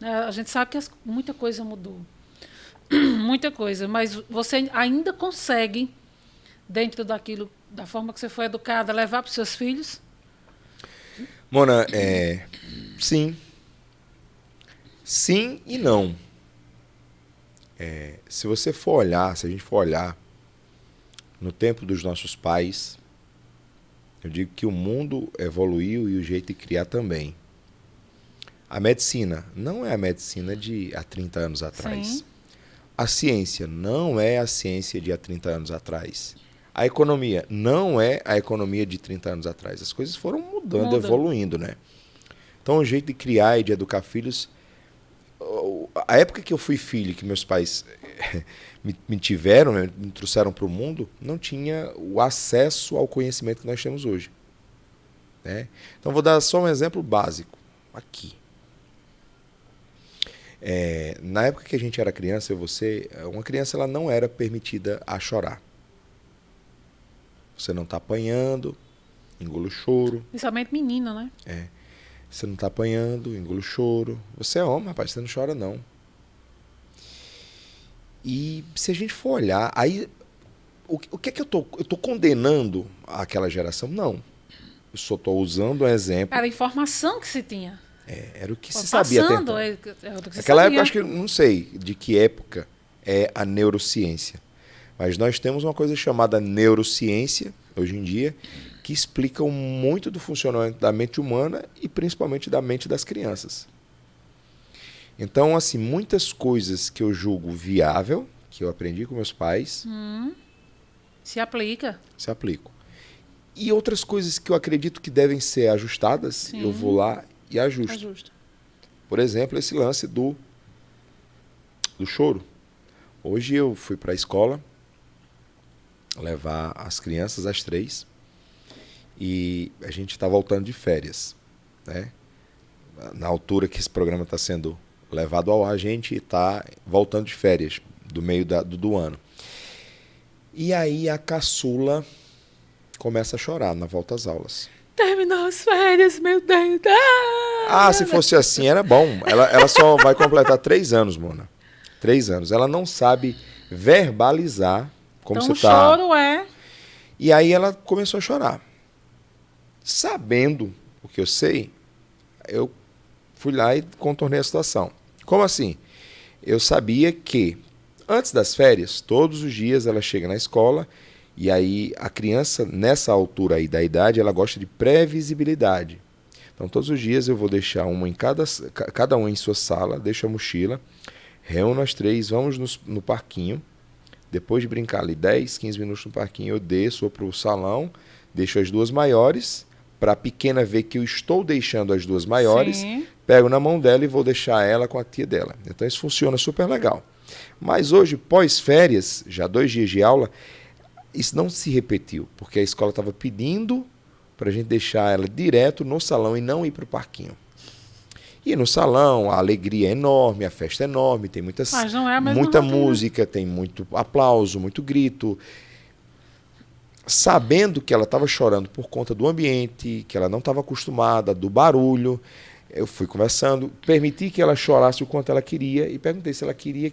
A gente sabe que muita coisa mudou. Muita coisa, mas você ainda consegue, dentro daquilo, da forma que você foi educada, levar para os seus filhos? Mona, sim. Sim e não. Se você for olhar, se a gente for olhar no tempo dos nossos pais, eu digo que o mundo evoluiu e o jeito de criar também. A medicina não é a medicina de há 30 anos atrás. Sim. A ciência não é a ciência de há 30 anos atrás. A economia não é a economia de 30 anos atrás. As coisas foram mudando, evoluindo, né? Então, o jeito de criar e de educar filhos... A época que eu fui filho, que meus pais me tiveram, me trouxeram para o mundo, não tinha o acesso ao conhecimento que nós temos hoje. Né? Então, vou dar só um exemplo básico. Aqui. Na época que a gente era criança, uma criança ela não era permitida a chorar. Você não está apanhando, engula o choro. Principalmente menino, né? Você não está apanhando, engula o choro. Você é homem, rapaz, você não chora não. E se a gente for olhar, aí o que é que eu tô condenando aquela geração? Não. Eu só estou usando um exemplo. Era a informação que se tinha. Era o que se sabia até então. Naquela época, acho que não sei de que época é a neurociência. Mas nós temos uma coisa chamada neurociência, hoje em dia, que explica muito do funcionamento da mente humana e principalmente da mente das crianças. Então, assim, muitas coisas que eu julgo viável, que eu aprendi com meus pais... Se aplica. Se aplicam. E outras coisas que eu acredito que devem ser ajustadas, Sim. Eu vou lá e ajusto. Por exemplo, esse lance do choro. Hoje eu fui para a escola levar as crianças às 3 e a gente está voltando de férias, né? Na altura que esse programa está sendo levado ao ar, a gente está voltando de férias do meio do ano. E aí a caçula começa a chorar na volta às aulas. Terminou as férias, meu Deus. Se fosse assim, era bom. Ela só vai completar 3 anos, Mona. 3 anos. Ela não sabe verbalizar como então, você está. O choro é... E aí ela começou a chorar. Sabendo o que eu sei, eu fui lá e contornei a situação. Como assim? Eu sabia que, antes das férias, todos os dias ela chega na escola e aí a criança, nessa altura aí da idade, ela gosta de previsibilidade. Então, todos os dias eu vou deixar uma em cada um em sua sala, deixo a mochila, reúno as 3, vamos no parquinho. Depois de brincar ali 10, 15 minutos no parquinho, eu desço para o salão, deixo as 2 maiores, para a pequena ver que eu estou deixando as 2 maiores, Sim. Pego na mão dela e vou deixar ela com a tia dela. Então isso funciona super legal. Mas hoje, pós-férias, já 2 dias de aula, isso não se repetiu, porque a escola estava pedindo para a gente deixar ela direto no salão e não ir para o parquinho. E no salão a alegria é enorme, a festa é enorme, tem muita música, tem muito aplauso, muito grito. Sabendo que ela estava chorando por conta do ambiente, que ela não estava acostumada, do barulho, eu fui conversando, permiti que ela chorasse o quanto ela queria e perguntei se ela queria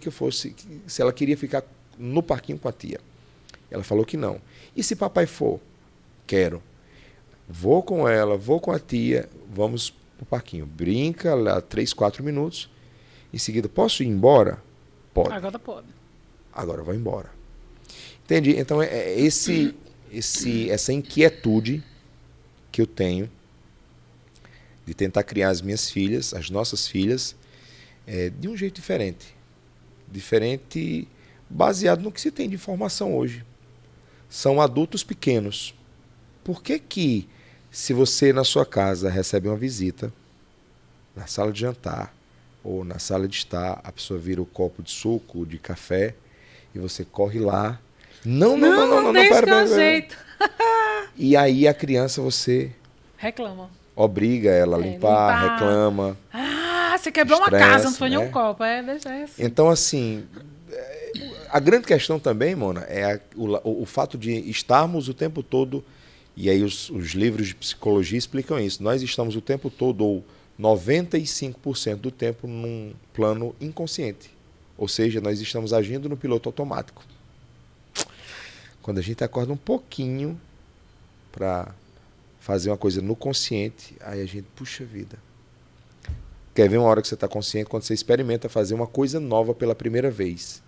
se ela queria ficar no parquinho com a tia. Ela falou que não. E se papai for? Quero. Vou com ela, vou com a tia, vamos pro parquinho. Brinca lá 3, 4 minutos. Em seguida, posso ir embora? Pode. Agora pode. Agora eu vou embora. Entendi? Então, essa inquietude que eu tenho de tentar criar as minhas filhas, as nossas filhas, de um jeito diferente. Diferente baseado no que se tem de informação hoje. São adultos pequenos. Por que se você na sua casa recebe uma visita, na sala de jantar ou na sala de estar, a pessoa vira o copo de suco, de café, e você corre lá. Não, pera. Jeito. E aí a criança você reclama. obriga ela a limpar, reclama. você quebrou uma casa, não foi né? nenhum copo. Deixa assim. Então, assim, a grande questão também, Mona, é o fato de estarmos o tempo todo, e aí os livros de psicologia explicam isso, nós estamos o tempo todo, ou 95% do tempo, num plano inconsciente. Ou seja, nós estamos agindo no piloto automático. Quando a gente acorda um pouquinho para fazer uma coisa no consciente, aí a gente, puxa vida. Quer ver uma hora que você está consciente? Quando você experimenta fazer uma coisa nova pela primeira vez.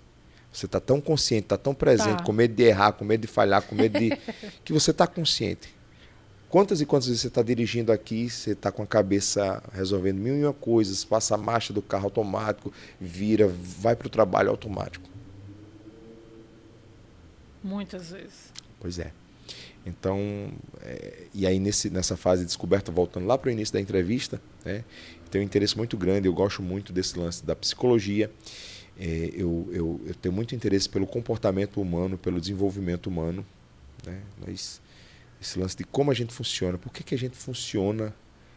Você está tão consciente, está tão presente, com medo de errar, com medo de falhar, com medo de... que você está consciente. Quantas e quantas vezes você está dirigindo aqui, você está com a cabeça resolvendo mil e uma coisas, passa a marcha do carro automático, vira, vai para o trabalho automático. Muitas vezes. Pois é. Então, e aí nessa fase de descoberta, voltando lá para o início da entrevista, né, tenho um interesse muito grande, eu gosto muito desse lance da psicologia, eu tenho muito interesse pelo comportamento humano, pelo desenvolvimento humano, né, esse lance de como a gente funciona, por que a gente funciona,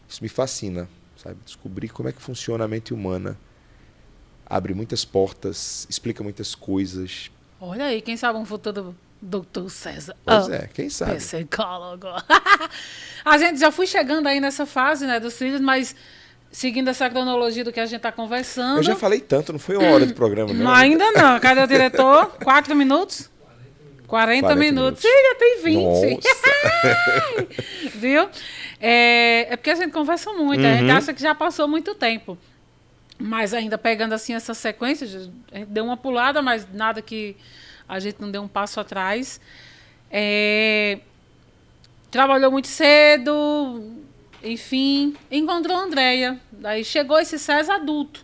isso me fascina, sabe? Descobrir como é que funciona a mente humana, abre muitas portas, explica muitas coisas. Olha aí, quem sabe um futuro Dr. César. Pois quem sabe. Psicólogo. A gente já fui chegando aí nessa fase, né, dos filhos, mas seguindo essa cronologia do que a gente está conversando. Eu já falei tanto, não foi uma hora de programa, não? Ainda não. Cadê o diretor? 4 minutos? 40 minutos. Sim, já tem 20. Viu? É porque a gente conversa muito. A gente acha que já passou muito tempo. Mas ainda pegando assim essa sequência, a gente deu uma pulada, mas nada que a gente não deu um passo atrás. Trabalhou muito cedo, enfim, encontrou a Andréia. Daí chegou esse César adulto.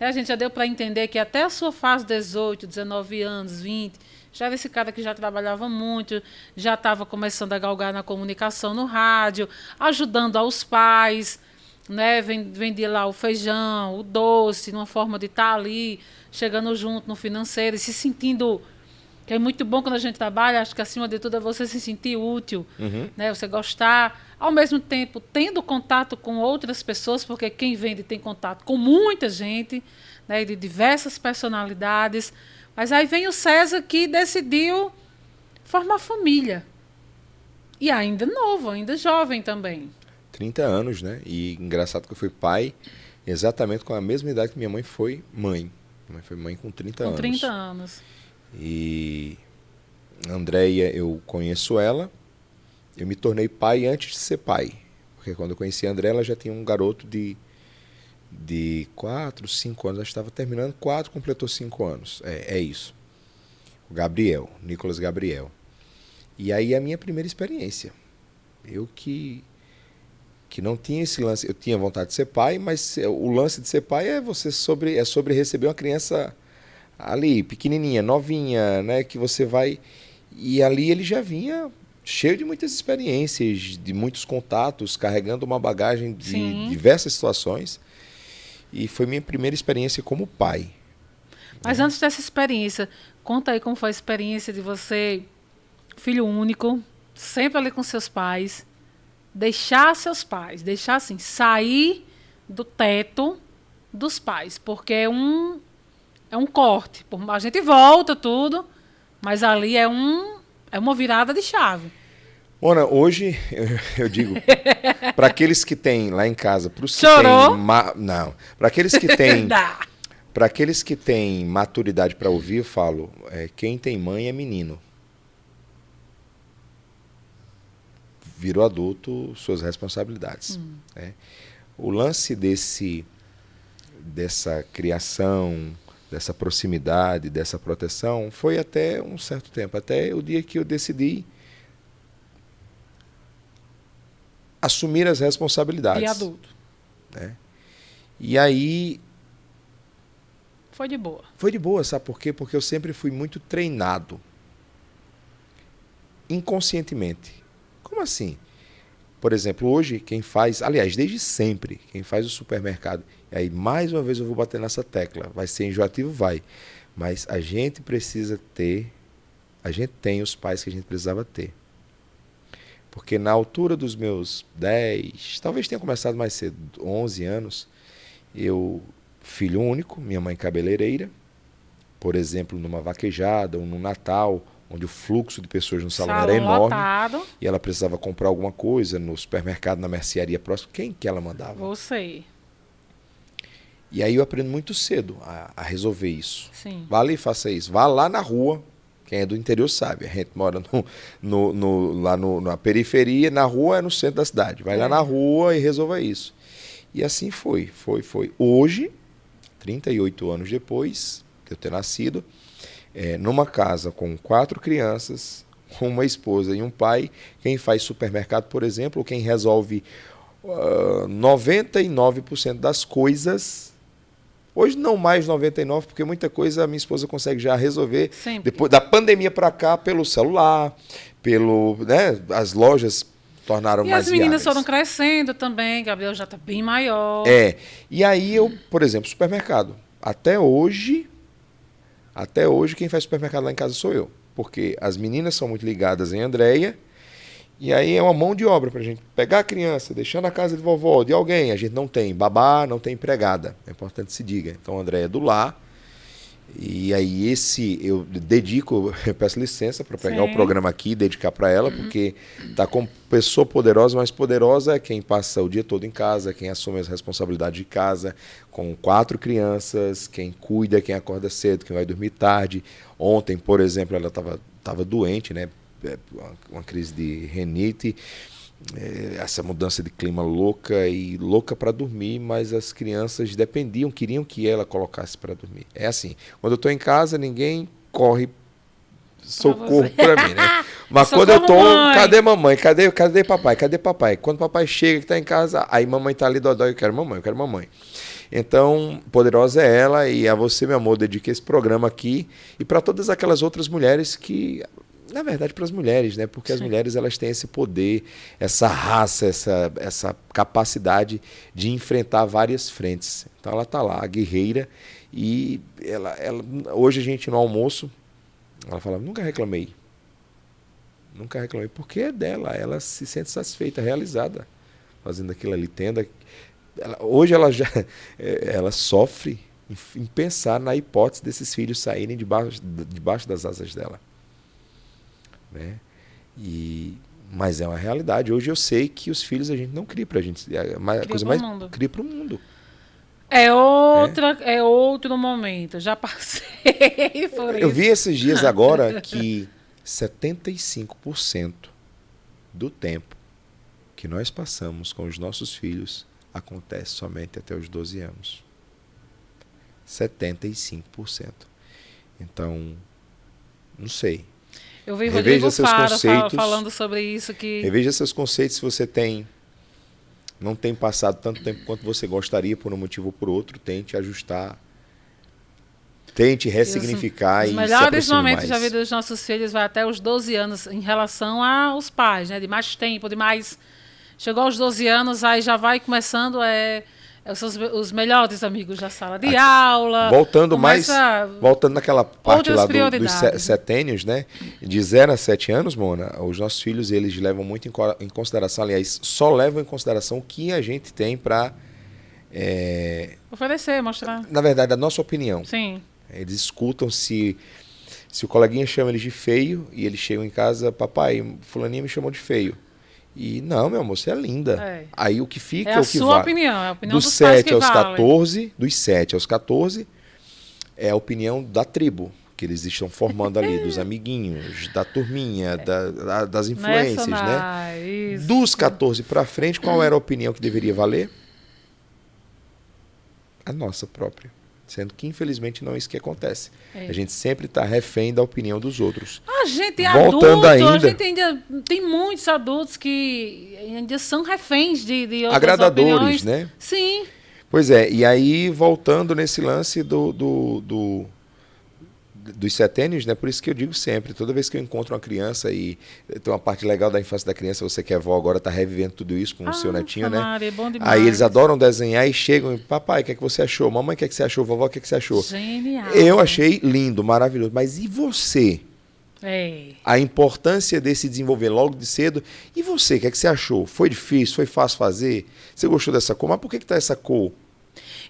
A gente já deu para entender que até a sua fase 18, 19 anos, 20... já era esse cara que já trabalhava muito, já estava começando a galgar na comunicação no rádio, ajudando aos pais, né? Vendia lá o feijão, o doce, numa forma de estar ali, chegando junto no financeiro e se sentindo... que é muito bom quando a gente trabalha, acho que acima de tudo é você se sentir útil, né? Você gostar, ao mesmo tempo tendo contato com outras pessoas, porque quem vende tem contato com muita gente, né? De diversas personalidades. Mas aí vem o César que decidiu formar família. E ainda novo, ainda jovem também. 30 anos, né? E engraçado que eu fui pai exatamente com a mesma idade que minha mãe foi mãe. Minha mãe foi mãe com 30 anos. Com 30 anos. E a Andréia, eu conheço ela. Eu me tornei pai antes de ser pai. Porque quando eu conheci a Andréia, ela já tinha um garoto de 4, 5 anos, acho que estava terminando 4, completou 5 anos. É isso. O Gabriel, Nicolas Gabriel. E aí a minha primeira experiência. Eu que não tinha esse lance, eu tinha vontade de ser pai, mas o lance de ser pai é sobre receber uma criança ali, pequenininha, novinha, né, que você vai... E ali ele já vinha cheio de muitas experiências, de muitos contatos, carregando uma bagagem de diversas situações. E foi minha primeira experiência como pai. Mas antes dessa experiência, conta aí como foi a experiência de você, filho único, sempre ali com seus pais, deixar seus pais, deixar assim, sair do teto dos pais, porque é um corte. A gente volta tudo, mas ali é uma virada de chave. Mona, hoje eu digo, para aqueles que têm lá em casa, para os que Chorou? não, para aqueles que têm, para aqueles que têm maturidade para ouvir, eu falo, quem tem mãe é menino. Virou adulto, suas responsabilidades. Né? O lance dessa criação, dessa proximidade, dessa proteção, foi até um certo tempo, até o dia que eu decidi assumir as responsabilidades. E adulto. Né? E aí... Foi de boa. Foi de boa, sabe por quê? Porque eu sempre fui muito treinado. Inconscientemente. Como assim? Por exemplo, hoje quem faz... Aliás, desde sempre, quem faz o supermercado... E aí, mais uma vez eu vou bater nessa tecla. Vai ser enjoativo? Vai. Mas a gente precisa ter... A gente tem os pais que a gente precisava ter. Porque na altura dos meus 10, talvez tenha começado mais cedo, 11 anos, Eu, filho único, minha mãe cabeleireira, por exemplo, numa vaquejada ou no Natal, onde o fluxo de pessoas no salão era enorme, lotado. e ela precisava comprar alguma coisa no supermercado, na mercearia próxima, quem que ela mandava? Você. E aí eu aprendo muito cedo a resolver isso. Sim. Vá ali e faça isso. Vá lá na rua. Quem é do interior sabe. A gente mora lá na periferia, na rua é no centro da cidade. Vai lá na rua e resolva isso. E assim foi. Hoje, 38 anos depois de eu ter nascido, numa casa com 4 crianças, com uma esposa e um pai, quem faz supermercado, por exemplo, quem resolve 99% das coisas. Hoje não mais 99%, porque muita coisa a minha esposa consegue já resolver. Sempre. Depois da pandemia para cá, pelo celular, as lojas tornaram mais viáveis. E as meninas foram crescendo também, Gabriel já está bem maior. E aí eu, por exemplo, supermercado. Até hoje, quem faz supermercado lá em casa sou eu. Porque as meninas são muito ligadas em Andréia. E aí é uma mão de obra para a gente pegar a criança, deixar na casa de vovó, de alguém. A gente não tem babá, não tem empregada. É importante que se diga. Então, a Andréia é do lar. E aí eu dedico, eu peço licença para pegar o programa aqui e dedicar para ela, porque tá com pessoa poderosa, mas poderosa é quem passa o dia todo em casa, quem assume as responsabilidades de casa, com 4 crianças, quem cuida, quem acorda cedo, quem vai dormir tarde. Ontem, por exemplo, ela estava doente, né? Uma crise de rinite, essa mudança de clima louca para dormir, mas as crianças queriam que ela colocasse para dormir. É assim, quando eu estou em casa, ninguém corre socorro para mim, né? Mas quando eu estou, cadê mamãe? Cadê papai? Cadê papai? Quando papai chega que está em casa, aí mamãe está ali dodói, eu quero mamãe. Então, poderosa é ela, e a você, meu amor, dediquei esse programa aqui, e para todas aquelas outras mulheres que... Na verdade, para as mulheres, né? Porque as mulheres elas têm esse poder, essa raça, essa capacidade de enfrentar várias frentes. Então ela está lá, a guerreira, e ela, hoje a gente no almoço, ela fala, nunca reclamei, porque é dela, ela se sente satisfeita, realizada, fazendo aquilo ali, hoje ela sofre em pensar na hipótese desses filhos saírem debaixo das asas dela. Né? Mas é uma realidade. Hoje eu sei que os filhos a gente não cria pra gente. A coisa mais cria pro mundo. É outro momento. Já passei por isso. Eu vi esses dias agora que 75% do tempo que nós passamos com os nossos filhos acontece somente até os 12 anos. 75%. Então, não sei. Eu vi Rodrigo Faro falando sobre isso. Reveja seus conceitos se você não tem passado tanto tempo quanto você gostaria por um motivo ou por outro. Tente ajustar, tente ressignificar e se aproximar mais. Os melhores momentos da vida dos nossos filhos vai até os 12 anos em relação aos pais, né? De mais tempo, de mais... Chegou aos 12 anos, aí já vai começando... São os melhores amigos da sala de aula. Voltando naquela parte lá dos setênios, né? De 0 a 7 anos, Mona, os nossos filhos, eles levam muito em consideração, aliás, só levam em consideração o que a gente tem para... oferecer, mostrar. Na verdade, a nossa opinião. Sim. Eles escutam se o coleguinha chama eles de feio e eles chegam em casa, papai, fulaninha me chamou de feio. E não, meu amor, você é linda. Aí o que fica é o que vale. É a sua opinião, é a opinião dos pais que vale. Dos 7 aos 14, é a opinião da tribo, que eles estão formando ali, dos amiguinhos, da turminha, das influências, né? Isso. Dos 14 para frente, qual era a opinião que deveria valer? A nossa própria. Sendo que, infelizmente, não é isso que acontece. A gente sempre está refém da opinião dos outros. A gente é adulto, a gente ainda tem muitos adultos que ainda são reféns de outras agradadores, opiniões. Né? Sim. Pois é, e aí, voltando nesse lance dos setênios, né? Por isso que eu digo sempre, toda vez que eu encontro uma criança e tem uma parte legal da infância da criança, você que é avó agora está revivendo tudo isso com o seu netinho, né? É bom demais. Aí eles adoram desenhar e chegam e, papai, o que é que você achou? Mamãe, o que é que você achou? Vovó, o que é que você achou? Genial. Eu achei lindo, maravilhoso. Mas e você? A importância desse desenvolver logo de cedo. E você, o que é que você achou? Foi difícil? Foi fácil fazer? Você gostou dessa cor? Mas por que está essa cor?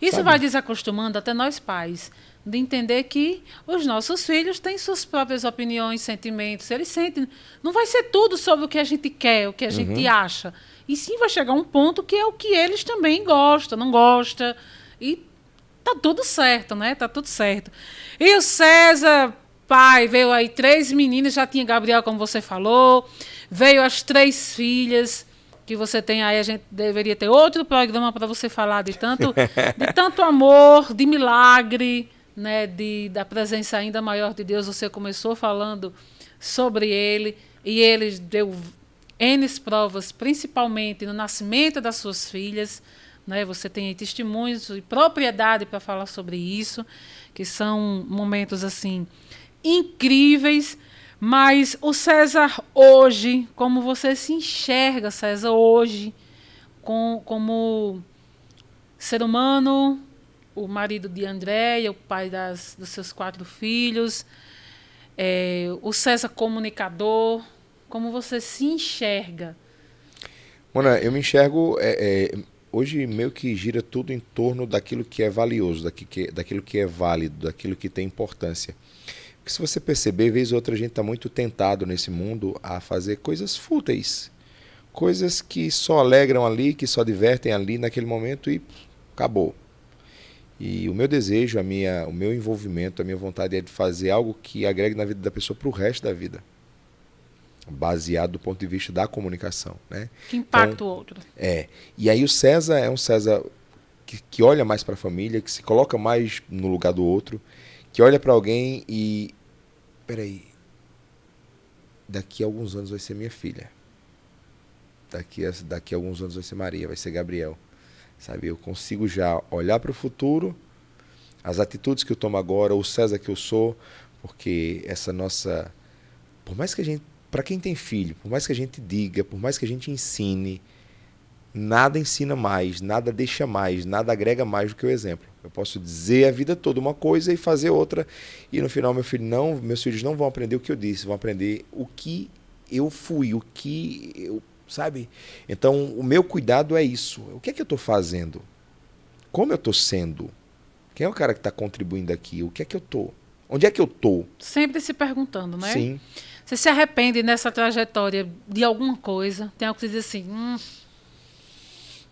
Isso Sabe? vai desacostumando até nós pais, de entender que os nossos filhos têm suas próprias opiniões, sentimentos. Eles sentem. Não vai ser tudo sobre o que a gente quer, o que a gente acha. E sim vai chegar um ponto que é o que eles também gostam, não gostam. E tá tudo certo, né? Tá tudo certo. E o César, pai, veio aí 3 meninas, já tinha Gabriel, como você falou. Veio as 3 filhas que você tem aí. A gente deveria ter outro programa para você falar de tanto amor, de milagre, né? Da presença ainda maior de Deus. Você começou falando sobre ele e ele deu N provas, principalmente no nascimento das suas filhas. Né? Você tem testemunhos e propriedade para falar sobre isso, que são momentos assim incríveis. Mas o César hoje, como você se enxerga, César, hoje, como ser humano, o marido de Andréia, o pai dos seus 4 filhos, o César comunicador, como você se enxerga? Mona, eu me enxergo... hoje meio que gira tudo em torno daquilo que é valioso, daquilo que é válido, daquilo que tem importância. Porque se você perceber, vez ou outra a gente está muito tentado nesse mundo a fazer coisas fúteis. Coisas que só alegram ali, que só divertem ali naquele momento e acabou. E o meu desejo, o meu envolvimento, a minha vontade é de fazer algo que agregue na vida da pessoa para o resto da vida. Baseado do ponto de vista da comunicação. Né? Que impacta o outro. E aí o César é um César que olha mais para a família, que se coloca mais no lugar do outro, que olha para alguém e... Peraí, daqui a alguns anos vai ser minha filha. Daqui a alguns anos vai ser Maria, vai ser Gabriel. Sabe, eu consigo já olhar para o futuro, as atitudes que eu tomo agora, o César que eu sou, porque essa nossa... Por mais que a gente... Para quem tem filho, por mais que a gente diga, por mais que a gente ensine, nada ensina mais, nada deixa mais, nada agrega mais do que o exemplo. Eu posso dizer a vida toda uma coisa e fazer outra, e no final meus filhos não vão aprender o que eu disse, vão aprender o que eu fui, o que eu... Sabe? Então, o meu cuidado é isso. O que é que eu estou fazendo? Como eu estou sendo? Quem é o cara que está contribuindo aqui? O que é que eu estou? Onde é que eu estou? Sempre se perguntando, né? Sim. Você se arrepende nessa trajetória de alguma coisa? Tem algo que diz assim...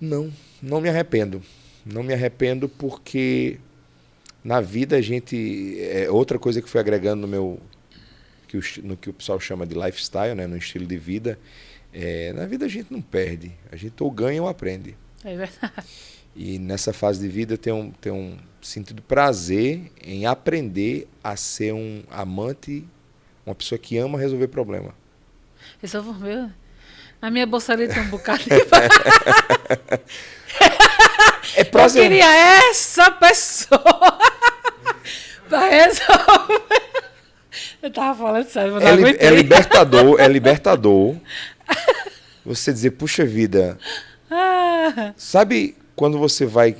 Não me arrependo. Não me arrependo porque na vida a gente... outra coisa que foi agregando no que o pessoal chama de lifestyle, né? No estilo de vida... na vida a gente não perde. A gente ou ganha ou aprende. É verdade. E nessa fase de vida eu tenho sentido prazer em aprender a ser um amante, uma pessoa que ama resolver problema. Resolveu. Na minha bolsa ali tem um bocado de... É prazer. Eu queria essa pessoa para resolver. Eu tava falando sério, mas não aguentei. É libertador você dizer, puxa vida, sabe quando você vai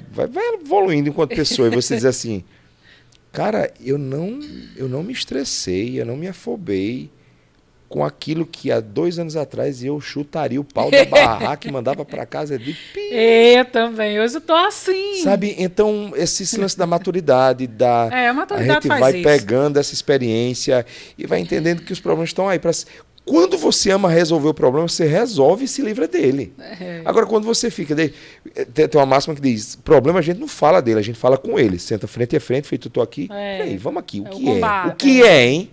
evoluindo enquanto pessoa e você diz assim, cara, eu não me estressei, eu não me afobei com aquilo que há 2 anos atrás eu chutaria o pau da barraca e mandava para casa de pi. Eu também, hoje eu tô assim. Sabe, então, esse lance da maturidade, a maturidade a gente faz vai isso. pegando essa experiência e vai entendendo que os problemas estão aí. Quando você ama resolver o problema, você resolve e se livra dele. Agora, quando você fica... Tem uma máxima que diz, problema a gente não fala dele, a gente fala com ele. Senta frente a frente, feito eu tô aqui. Peraí, vamos aqui, o que é? O que é, hein?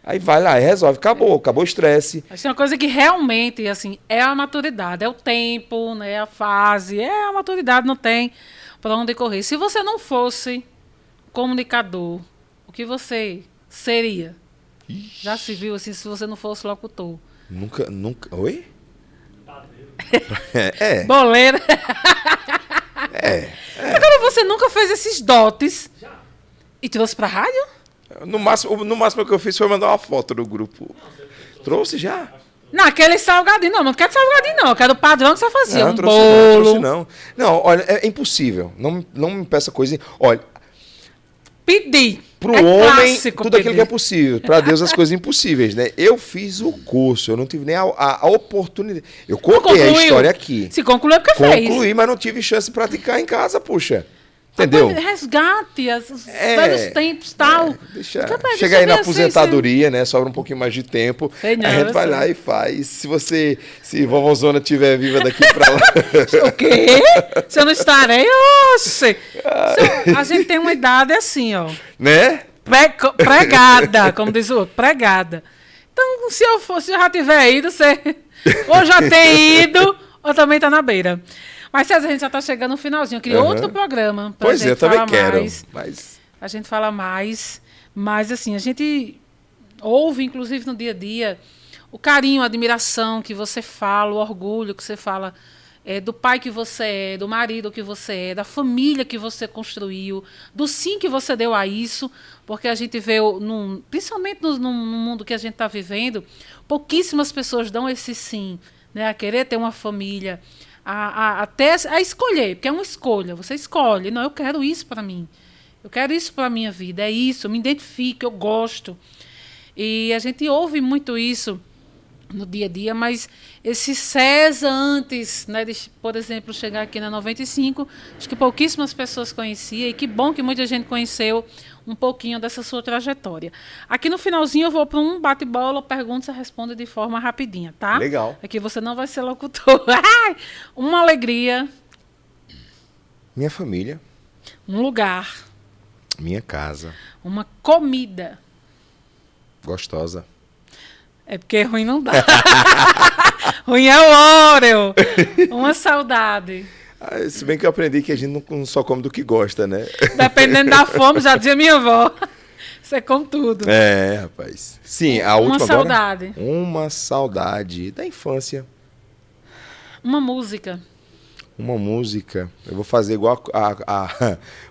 Aí vai lá, resolve, acabou o estresse. Acho que uma coisa que realmente, assim, é a maturidade, é o tempo, né, a fase, é a maturidade, não tem para onde correr. Se você não fosse comunicador, o que você seria? Ixi. Já se viu assim, se você não fosse locutor? Nunca, oi? Boleira. Agora você nunca fez esses dotes e trouxe para a rádio? No máximo que eu fiz foi mandar uma foto no grupo. Trouxe já? Naquele salgadinho, não quero salgadinho, não. Eu quero o padrão que você fazia. Não, um trouxe bolo. Não, trouxe não. Não, olha, é impossível. Não me peça coisa. Olha, pedir. Pro homem, tudo aquilo que é possível. Para Deus, as coisas impossíveis, né? Eu fiz o curso, eu não tive nem a oportunidade. Eu contei a história aqui. Se concluiu é porque fez. Concluí, mas não tive chance de praticar em casa, puxa. Entendeu? Resgate os velhos tempos, tal. Deixa chegar aí na aposentadoria, né? Sobra um pouquinho mais de tempo. Não, a gente vai lá e faz. Se vovózona estiver viva daqui pra lá. O quê? Se eu não estarei, oxe! A gente tem uma idade assim, ó. Né? Pregada, como diz o outro, pregada. Então, se eu já tiver ido, você ou já tem ido, ou também tá na beira. Mas, César, a gente já está chegando no finalzinho. Eu queria outro programa. Pois é, eu também quero. A gente fala mais. Mas, assim, a gente ouve, inclusive no dia a dia, o carinho, a admiração que você fala, o orgulho que você fala do pai que você é, do marido que você é, da família que você construiu, do sim que você deu a isso, porque a gente vê, principalmente no mundo que a gente está vivendo, pouquíssimas pessoas dão esse sim, né, a querer ter uma família, até a escolher, porque é uma escolha, você escolhe, não, eu quero isso para mim, eu quero isso para a minha vida, é isso, eu me identifico, eu gosto. E a gente ouve muito isso no dia a dia, mas esse César antes, né, de, por exemplo, chegar aqui na 95, acho que pouquíssimas pessoas conheciam, e que bom que muita gente conheceu um pouquinho dessa sua trajetória. Aqui no finalzinho eu vou para um bate-bola, pergunta e responde de forma rapidinha, tá? Legal. Aqui você não vai ser locutor. Uma alegria. Minha família. Um lugar. Minha casa. Uma comida. Gostosa. É porque ruim não dá. Ruim é o Oreo. Uma saudade. Se bem que eu aprendi que a gente não só come do que gosta, né? Dependendo da fome, já dizia minha avó. Você come tudo. É, rapaz. Sim, a última Uma saudade. Agora, uma saudade da infância. Uma música. Uma música. Eu vou fazer igual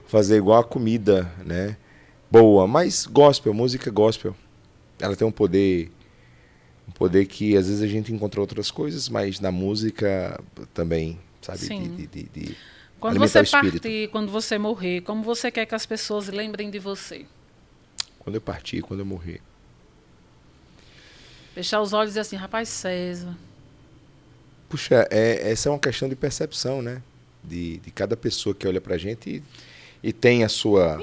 fazer igual a comida, né? Boa, mas gospel, música gospel. Ela tem um poder que às vezes a gente encontra outras coisas, mas na música também, sabe? Sim. De quando você partir, quando você morrer, como você quer que as pessoas lembrem de você? Quando eu partir, quando eu morrer. Fechar os olhos e dizer assim, rapaz, César. Puxa, essa é uma questão de percepção, né? De cada pessoa que olha pra gente e tem a sua...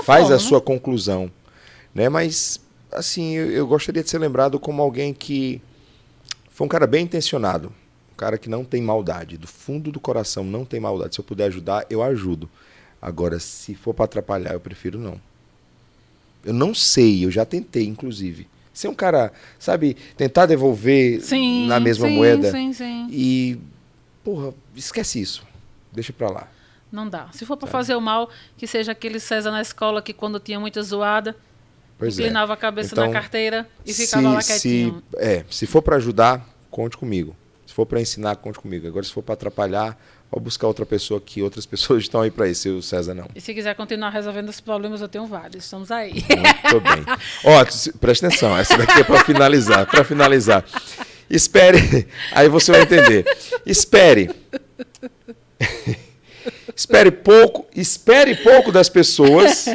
faz a sua conclusão, né? Mas... assim, eu gostaria de ser lembrado como alguém que foi um cara bem intencionado, um cara que não tem maldade, do fundo do coração não tem maldade. Se eu puder ajudar, eu ajudo. Agora, se for para atrapalhar, eu prefiro não. Eu não sei, eu já tentei, inclusive. Ser um cara, sabe, tentar devolver na mesma moeda. Sim. E, porra, esquece isso. Deixa pra lá. Não dá. Se for para fazer o mal, que seja aquele César na escola que quando tinha muita zoada, inclinava a cabeça na carteira e ficava lá quietinho. Se for para ajudar, conte comigo. Se for para ensinar, conte comigo. Agora, se for para atrapalhar, vou buscar outra pessoa que outras pessoas estão aí para isso, o César não. E se quiser continuar resolvendo os problemas, eu tenho vários. Estamos aí. Muito bem. Ó, presta atenção, essa daqui é para finalizar. Para finalizar. Espere, aí você vai entender. Espere pouco das pessoas.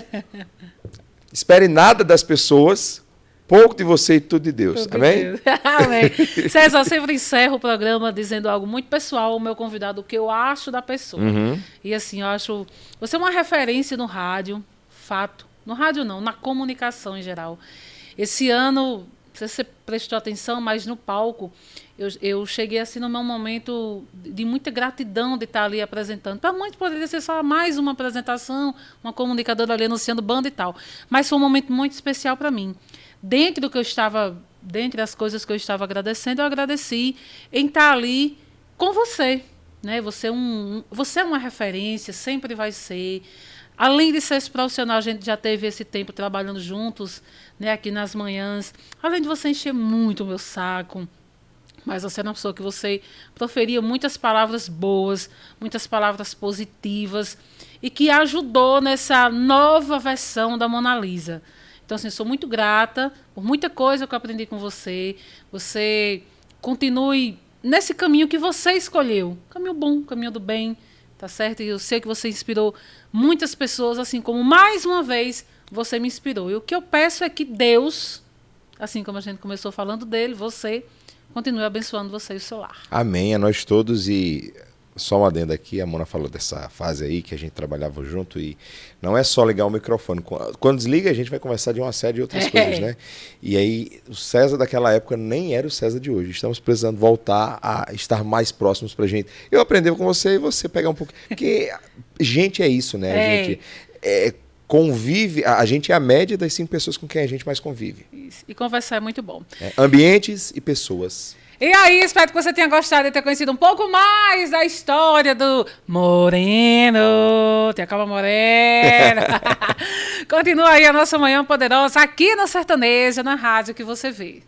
Espere nada das pessoas, pouco de você e tudo de Deus. Tudo Amém? de Deus. Amém. César, eu sempre encerro o programa dizendo algo muito pessoal, o meu convidado, o que eu acho da pessoa. Uhum. E assim, eu acho... você é uma referência no rádio, fato. No rádio não, na comunicação em geral. Esse ano, não sei se você prestou atenção, mas no palco, eu cheguei assim no meu momento de muita gratidão de estar ali apresentando. Para muitos poderia ser só mais uma apresentação, uma comunicadora ali anunciando banda e tal. Mas foi um momento muito especial para mim. Dentre das coisas que eu estava agradecendo, eu agradeci em estar ali com você. Né? Você é uma referência, sempre vai ser. Além de ser esse profissional, a gente já teve esse tempo trabalhando juntos, né, aqui nas manhãs. Além de você encher muito o meu saco, mas você era uma pessoa que você proferia muitas palavras boas, muitas palavras positivas, e que ajudou nessa nova versão da Mona Lisa. Então, assim, sou muito grata por muita coisa que eu aprendi com você. Você continue nesse caminho que você escolheu. Caminho bom, caminho do bem, tá certo? E eu sei que você inspirou muitas pessoas, assim como mais uma vez você me inspirou. E o que eu peço é que Deus, assim como a gente começou falando dele, você continue abençoando você e o seu lar. Amém, a nós todos. E Só um adendo aqui, a Mona falou dessa fase aí que a gente trabalhava junto e não é só ligar o microfone. Quando desliga, a gente vai conversar de uma série de outras coisas, né? E aí, o César daquela época nem era o César de hoje. Estamos precisando voltar a estar mais próximos pra gente. Eu aprendi com você e você pegar um pouco. Porque gente é isso, né? A gente convive, a gente é a média das 5 pessoas com quem a gente mais convive. Isso. E conversar é muito bom. Ambientes e pessoas. E aí, espero que você tenha gostado de ter conhecido um pouco mais da história do Moreno. Tia Calma Moreno. Continua aí a nossa Manhã Poderosa aqui na Sertaneja, na rádio que você vê.